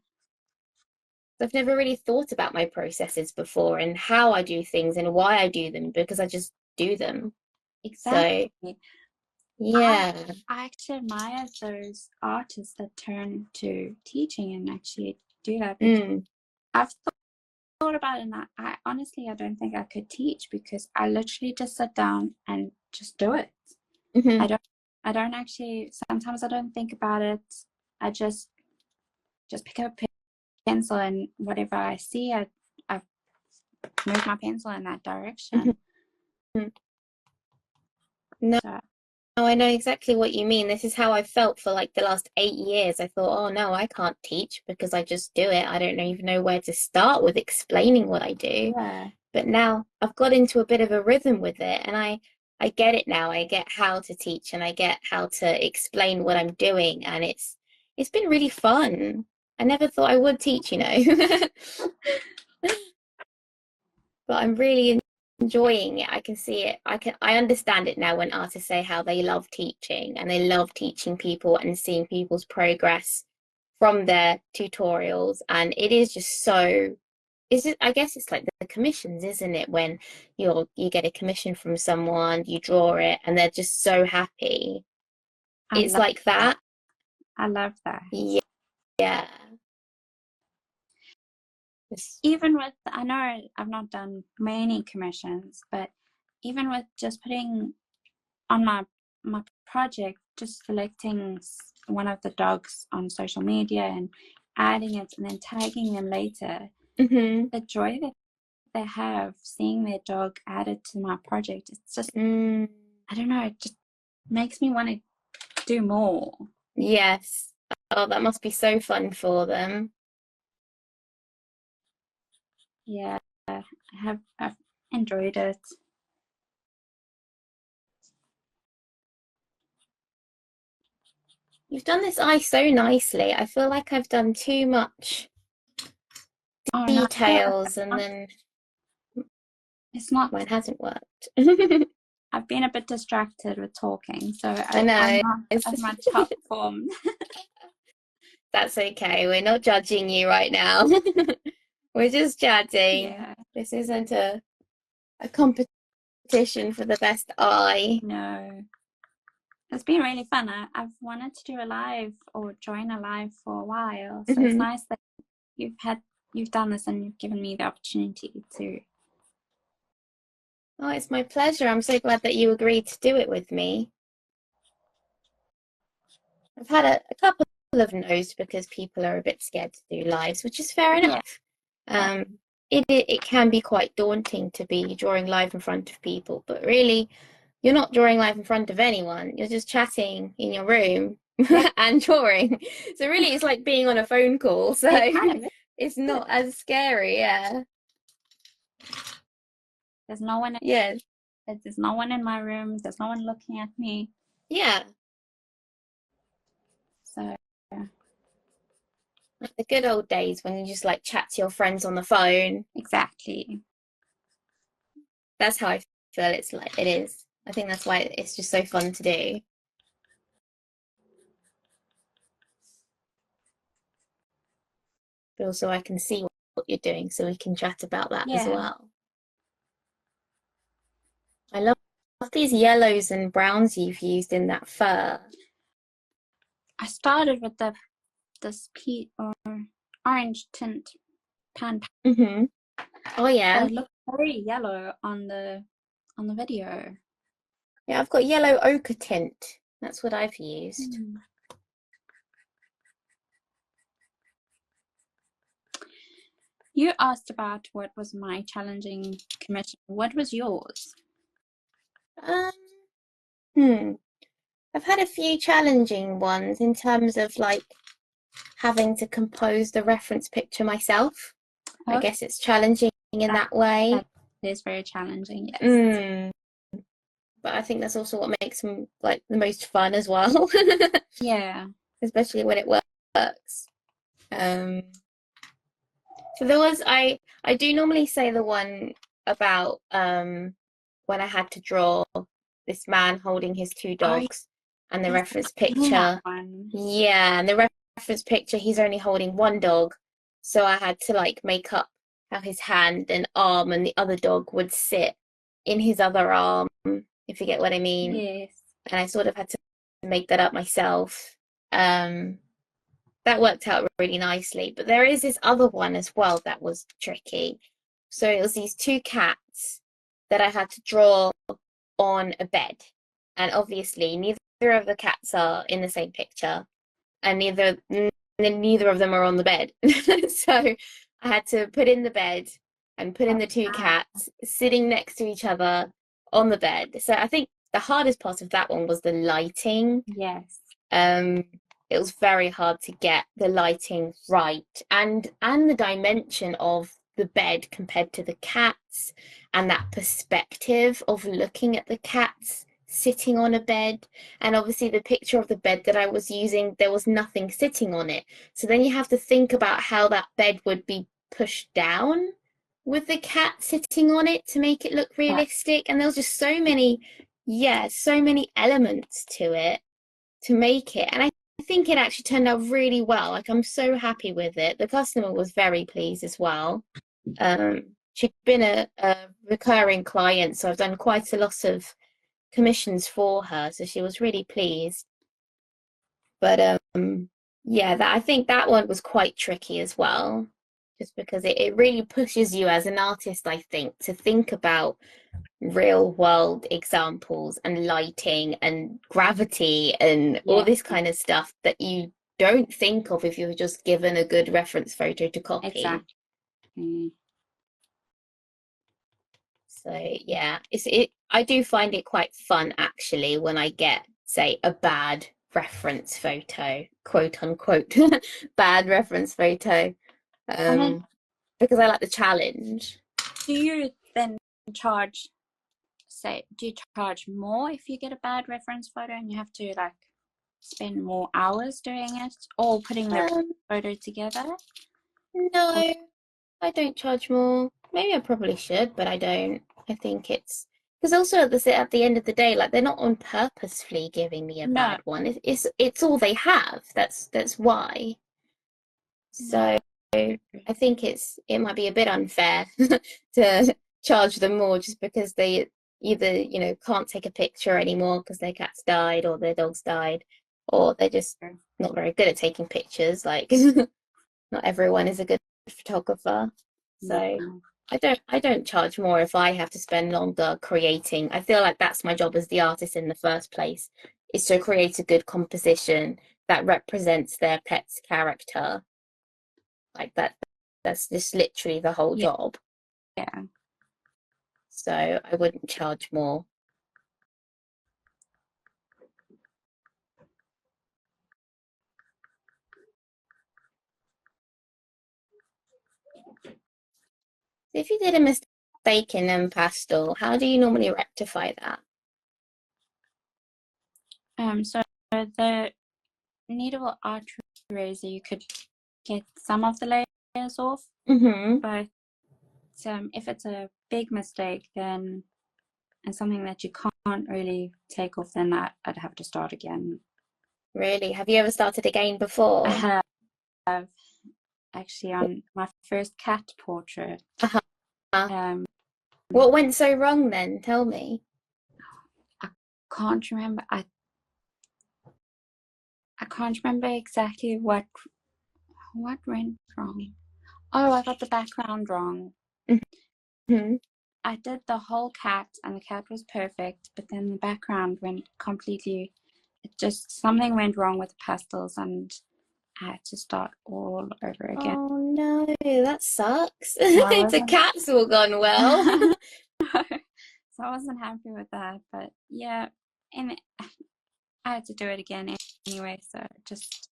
S1: I've never really thought about my processes before and how I do things and why I do them because I just do them. So
S2: exactly. I
S1: yeah.
S2: I actually admire those artists that turn to teaching and actually do that because
S1: Mm,
S2: I've thought about it and I honestly I don't think I could teach because I literally just sit down and just do it. I
S1: hmm
S2: don't I don't actually sometimes I don't think about it. I just pick up a pencil and whatever I see I move my pencil in that direction.
S1: hmm No,
S2: So
S1: I know exactly what you mean. This is how I felt for like the last 8 years. I thought, oh no, I can't teach because I just do it. I don't even know where to start with explaining what I do.
S2: yeah,
S1: But now I've got into a bit of a rhythm with it and I get it now. I get how to teach and I get how to explain what I'm doing and it's been really fun. I never thought I would teach, you know. But I'm really enjoying it. I can see it. I understand it now when artists say how they love teaching and they love teaching people and seeing people's progress from their tutorials. And it is just so is it I guess it's like the commissions, isn't it? When you get a commission from someone, you draw it and they're just so happy.
S2: I
S1: It's
S2: love
S1: like
S2: that.
S1: that.
S2: I love that.
S1: Yeah. Yeah. It's,
S2: Even with I know I've not done many commissions, but even with just putting on my project, just selecting one of the dogs on social media and adding it and then tagging them later,
S1: hmm
S2: the joy that they have seeing their dog added to my project, it's just
S1: mm,
S2: I don't know, it just makes me want to do more.
S1: yes. Oh, that must be so fun for them.
S2: Yeah, I've enjoyed it.
S1: You've done this eye so nicely. I feel like I've done too much
S2: Oh no, I feel like
S1: details and then
S2: it's not.
S1: mine hasn't worked.
S2: I've been a bit distracted with talking, so
S1: I
S2: I'm
S1: know.
S2: not
S1: It's,
S2: at my top form.
S1: that's okay. We're not judging you right now. We're just chatting.
S2: Yeah,
S1: This isn't a competition for the best eye.
S2: no, it's been really fun. I've wanted to do a live or join a live for a while, so it's
S1: hmm
S2: nice that you've done this and you've given me the opportunity to.
S1: Oh, it's my pleasure. I'm so glad that you agreed to do it with me. I've had a couple of no's because people are a bit scared to do lives, which is fair
S2: Yeah,
S1: enough. It can be quite daunting to be drawing live in front of people, but really, you're not drawing live in front of anyone. You're just chatting in your room
S2: yeah,
S1: and drawing. So really, it's like being on a phone call. So
S2: it kind of
S1: it's
S2: is.
S1: not as scary. Yeah.
S2: There's no one.
S1: Yeah.
S2: There's no one in my room. There's no one looking at me.
S1: Yeah.
S2: So yeah,
S1: Like the good old days when you just like chat to your friends on the phone.
S2: exactly.
S1: That's how I feel it's like it is. I think that's why it's just so fun to do. But also I can see what you're doing so we can chat about that as
S2: Yeah,
S1: well. I love these yellows and browns you've used in that fur.
S2: I started with this peat or orange tint pan,
S1: hmm Oh
S2: but
S1: yeah.
S2: it looked very yellow on the video.
S1: Yeah, I've got yellow ochre tint. That's what I've used.
S2: Hmm. You asked about what was my challenging commission. What was yours?
S1: Um, hmm. I've had a few challenging ones in terms of like having to compose the reference picture myself. I
S2: Okay,
S1: guess it's challenging in
S2: that
S1: that way.
S2: that is very challenging. Yes.
S1: Mm. But I think that's also what makes them like the most fun as well,
S2: Yeah.
S1: especially when it works. Um, so there was I do normally say the one about when I had to draw this man holding his two
S2: Oh,
S1: dogs, and the
S2: yes,
S1: reference
S2: I've seen that
S1: picture,
S2: one.
S1: yeah, and the reference picture, he's only holding one dog, so I had to like make up how his hand and arm and the other dog would sit in his other arm, if you get what I mean.
S2: Yes.
S1: And I sort of had to make that up myself. Um, that worked out really nicely. But there is this other one as well that was tricky. So it was these two cats that I had to draw on a bed. And obviously, neither of the cats are in the same picture, and neither of them are on the bed. So I had to put in the bed and put in the two
S2: Ah,
S1: cats sitting next to each other on the bed. So I think the hardest part of that one was the lighting.
S2: yes.
S1: Um, it was very hard to get the lighting right, and the dimension of the bed compared to the cats, and that perspective of looking at the cats sitting on a bed. And obviously the picture of the bed that I was using, there was nothing sitting on it. So then you have to think about how that bed would be pushed down with the cat sitting on it to make it look
S2: Yeah.
S1: realistic. And there was just so many, yeah, so many elements to it to make it. And I think it actually turned out really well. Like, I'm so happy with it. The customer was very pleased as well. She'd been a recurring client, so I've done quite a lot of commissions for her, so she was really pleased. But yeah, that I think that one was quite tricky as well, just because it really pushes you as an artist, I think, to think about real world examples and lighting and gravity and all
S2: Yeah,
S1: this kind of stuff that you don't think of if you're just given a good reference photo to copy.
S2: exactly.
S1: So yeah, it I do find it quite fun actually when I get, say, a bad reference photo, quote unquote, bad reference photo,
S2: And then,
S1: um, because I like the challenge.
S2: do you then charge, say, do you charge more if you get a bad reference photo and you have to like spend more hours doing it or putting the
S1: Um,
S2: photo together? Or,
S1: no, I don't charge more. Maybe I probably should, but I don't. I think it's because also at the end of the day, like they're not on purposefully giving me a
S2: no,
S1: bad one. It's all they have. That's why.
S2: no.
S1: So I think it might be a bit unfair to charge them more just because they either, can't take a picture anymore because their cats died or their dogs died, or they're just not very good at taking pictures. Like not everyone is a good photographer. So
S2: No.
S1: I don't charge more if I have to spend longer creating. I feel like that's my job as the artist in the first place, is to create a good composition that represents their pet's character. Like that's just literally the whole
S2: Yeah,
S1: job.
S2: yeah.
S1: So I wouldn't charge more. If you did a mistake in pastel, how do you normally rectify that?
S2: So the kneadable art eraser, you could get some of the layers off,
S1: Mm-hmm.
S2: but if it's a big mistake, then and something that you can't really take off, then I'd have to start again.
S1: Really? Have you ever started again
S2: I
S1: before?
S2: have actually on my first cat portrait.
S1: Uh-huh.
S2: Um,
S1: What went so wrong then? Tell me.
S2: I can't remember. I can't remember exactly what went wrong. Oh, I got the background wrong.
S1: Mm-hmm.
S2: I did the whole cat, and the cat was perfect, but then the background went completely. It just something went wrong with the pastels, and I had to start all over again.
S1: Oh no, that sucks.
S2: So I
S1: The
S2: wasn't.
S1: cat's all gone well.
S2: So I wasn't happy with that, but yeah, and I had to do it again anyway. So just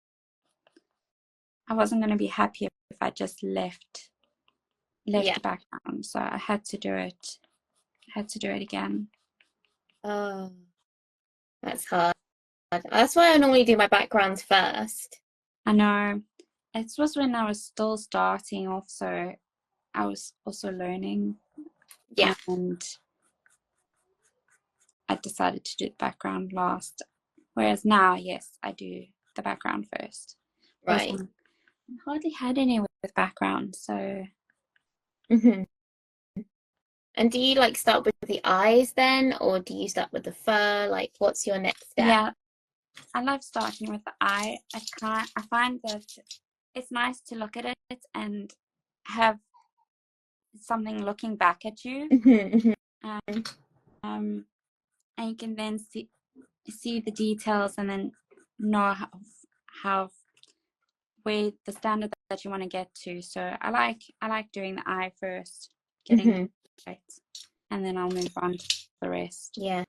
S2: I wasn't going to be happy if I just left
S1: Yeah.
S2: the background. So I had to do it. I had to do it again.
S1: Oh, that's hard. That's why I normally do my backgrounds first.
S2: I know. It was when I was still starting off, so I was also learning,
S1: Yeah.
S2: and I decided to do the background last. Whereas now, yes, I do the background first.
S1: Right.
S2: I hardly had any with background, so.
S1: Hmm. And do you like start with the eyes then, or do you start with the fur? Like, what's your next step?
S2: Yeah, I love starting with the eye. I find that it's nice to look at it and have something looking back at you.
S1: Hmm.
S2: And you can then see the details and then know how where the standard that you want to get to. So I like doing the eye first, getting it right, and then I'll move on to the rest.
S1: Yes.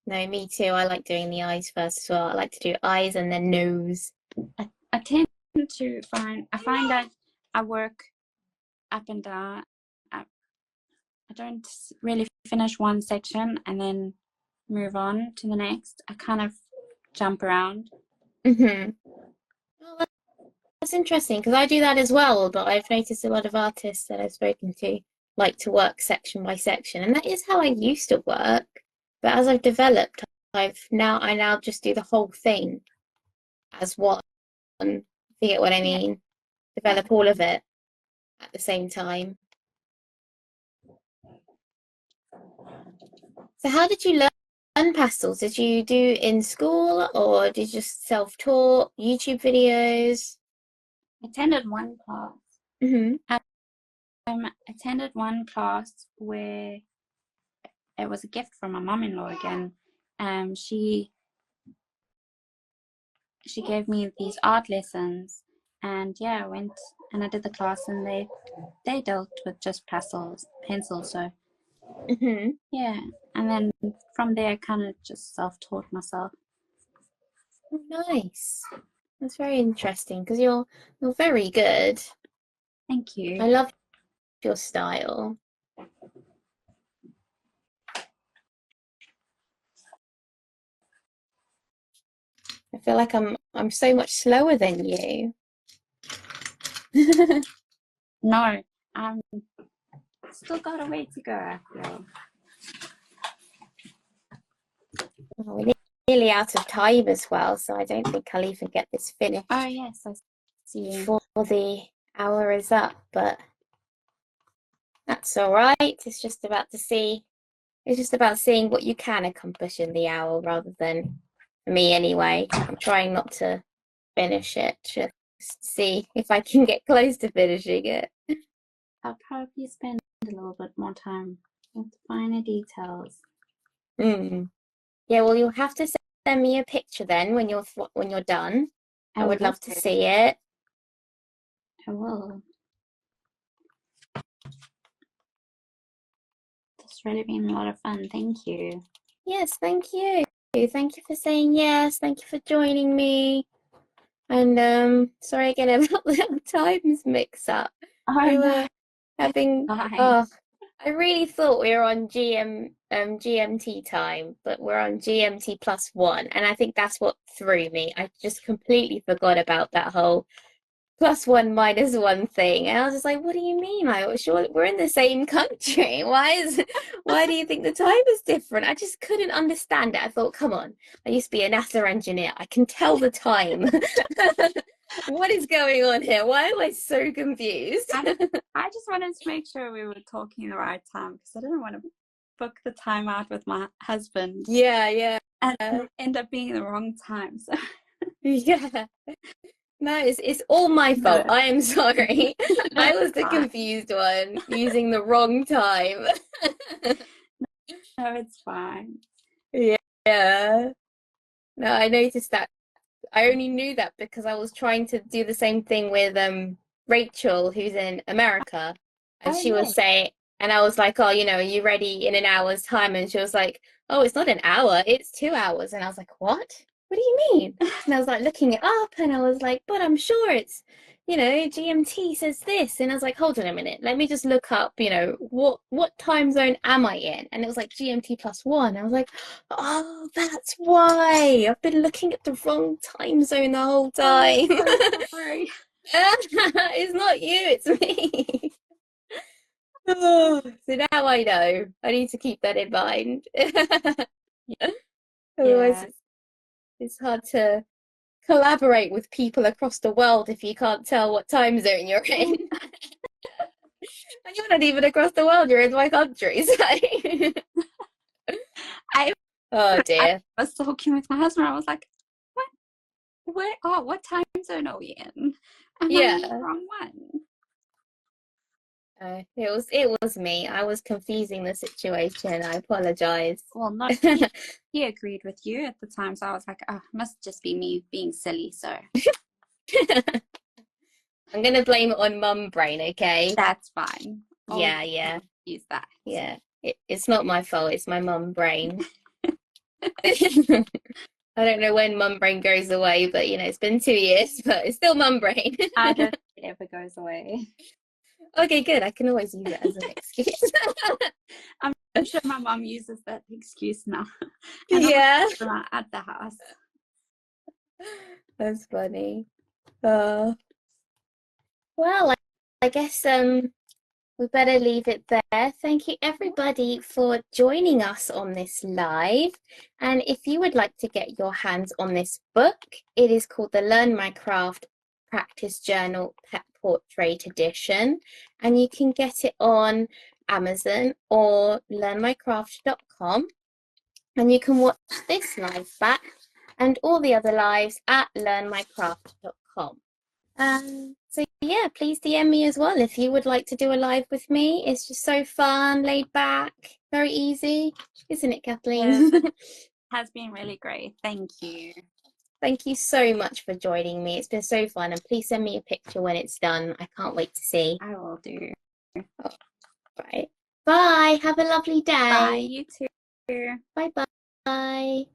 S1: No, me too. I like doing the eyes first as well. I like to do eyes and then nose.
S2: I tend to find that I work up and down. I don't really finish one section and then move on to the next. I kind of jump around.
S1: Hmm. Well, that's interesting because I do that as well, but I've noticed a lot of artists that I've spoken to like to work section by section, and that is how I used to work. But as I've developed, I now just do the whole thing as one. You get what I
S2: Yeah.
S1: mean? Develop all of it at the same time. So how did you learn pastels? Did you do in school or did you just self-taught, YouTube videos?
S2: Attended one class.
S1: Hmm.
S2: Attended one class where it was a gift from my mom-in-law again. She gave me these art lessons, and yeah, I went and I did the class, and they dealt with just pastels, pencils. So
S1: Hmm.
S2: yeah, and then from there, I kind of just self-taught myself.
S1: Oh, nice. That's very interesting because you're very good.
S2: Thank you.
S1: I love your style. I feel like I'm so much slower than you.
S2: No, still got a way to go, I feel.
S1: Oh, we're nearly out of time as well, so I don't think I'll even get this finished
S2: Oh yes, I see.
S1: before the hour is up, but that's all right. It's just about seeing what you can accomplish in the hour rather than me anyway. I'm trying not to finish it, just see if I can get close to finishing it.
S2: I'll probably spend a little bit more time with the finer details.
S1: Mm. Yeah, well, you'll have to send me a picture then when you're done. I would love to see it.
S2: I will. It's really been a lot of fun. Thank you.
S1: Yes, thank you. Thank you for saying yes. Thank you for joining me. And sorry again about the times mix up.
S2: Oh
S1: We
S2: no,
S1: were having
S2: fine.
S1: oh, I really thought we were on GMT time, but we're on GMT plus one, and I think that's what threw me. I just completely forgot about that whole plus one minus one thing, and I was just like, "What do you mean? Like, sure, we're in the same country. Why do you think the time is different?" I just couldn't understand it. I thought, "Come on, I used to be a NASA engineer. I can tell the time." What is going on here? Why am I so confused?
S2: I just wanted to make sure we were talking the right time because I didn't want to book the time out with my husband.
S1: Yeah.
S2: And end up being the wrong time. So
S1: Yeah. No, it's all my fault.
S2: no.
S1: I am sorry. I was the
S2: Fine.
S1: confused one using the wrong time.
S2: No, it's fine.
S1: Yeah. No, I noticed that. I only knew that because I was trying to do the same thing with Rachel, who's in America, and
S2: Oh
S1: she was
S2: yeah.
S1: saying, and I was like, "Oh, are you ready in an hour's time?" And she was like, "Oh, it's not an hour, it's 2 hours." And I was like, "What? What do you mean?" And I was like looking it up, and I was like, "But I'm sure it's, GMT says this." And I was like, "Hold on a minute, let me just look up, what time zone am I in?" And it was like GMT plus one. I was like, "Oh, that's why. I've been looking at the wrong time zone the whole time."
S2: Oh, so sorry.
S1: It's not you, it's me. Oh, so now I know. I need to keep that in mind. Otherwise,
S2: Yeah.
S1: it's hard to collaborate with people across the world if you can't tell what time zone you're in. And you're not even across the world, you're in my country. So.
S2: I
S1: Oh
S2: I
S1: dear.
S2: was talking with my husband. I was like, "What? Where? Oh, what time zone are we in? Am I in the
S1: Yeah.
S2: wrong one?"
S1: It was me. I was confusing the situation. I apologize.
S2: Well, not he. He agreed with you at the time, so I was like, "Oh, must just be me being silly." So
S1: I'm gonna blame it on mum brain, okay?
S2: that's fine. Always
S1: Yeah, yeah,
S2: use that.
S1: yeah. It's not my fault, it's my mum brain. I don't know when mum brain goes away, but it's been 2 years, but it's still mum brain.
S2: I don't think it ever goes away.
S1: Okay, good. I can always use it as an excuse.
S2: I'm sure my mom uses that excuse now, and always
S1: Yeah,
S2: at the house.
S1: that's funny. Uh, well, I guess we better leave it there. Thank you everybody for joining us on this live. And if you would like to get your hands on this book, it is called the Learn My Craft Practice Journal Pet Portrait Edition. And you can get it on Amazon or learnmycraft.com. And you can watch this live back and all the other lives at learnmycraft.com. So yeah, please DM me as well if you would like to do a live with me. It's just so fun, laid back, very easy, isn't it,
S2: Yes,
S1: Kathleen?
S2: it has been really great. Thank you.
S1: Thank you so much for joining me. It's been so fun, and please send me a picture when it's done. I can't wait to see.
S2: I will do.
S1: All right. Bye. Have a lovely
S2: Bye.
S1: day.
S2: You too.
S1: Bye bye.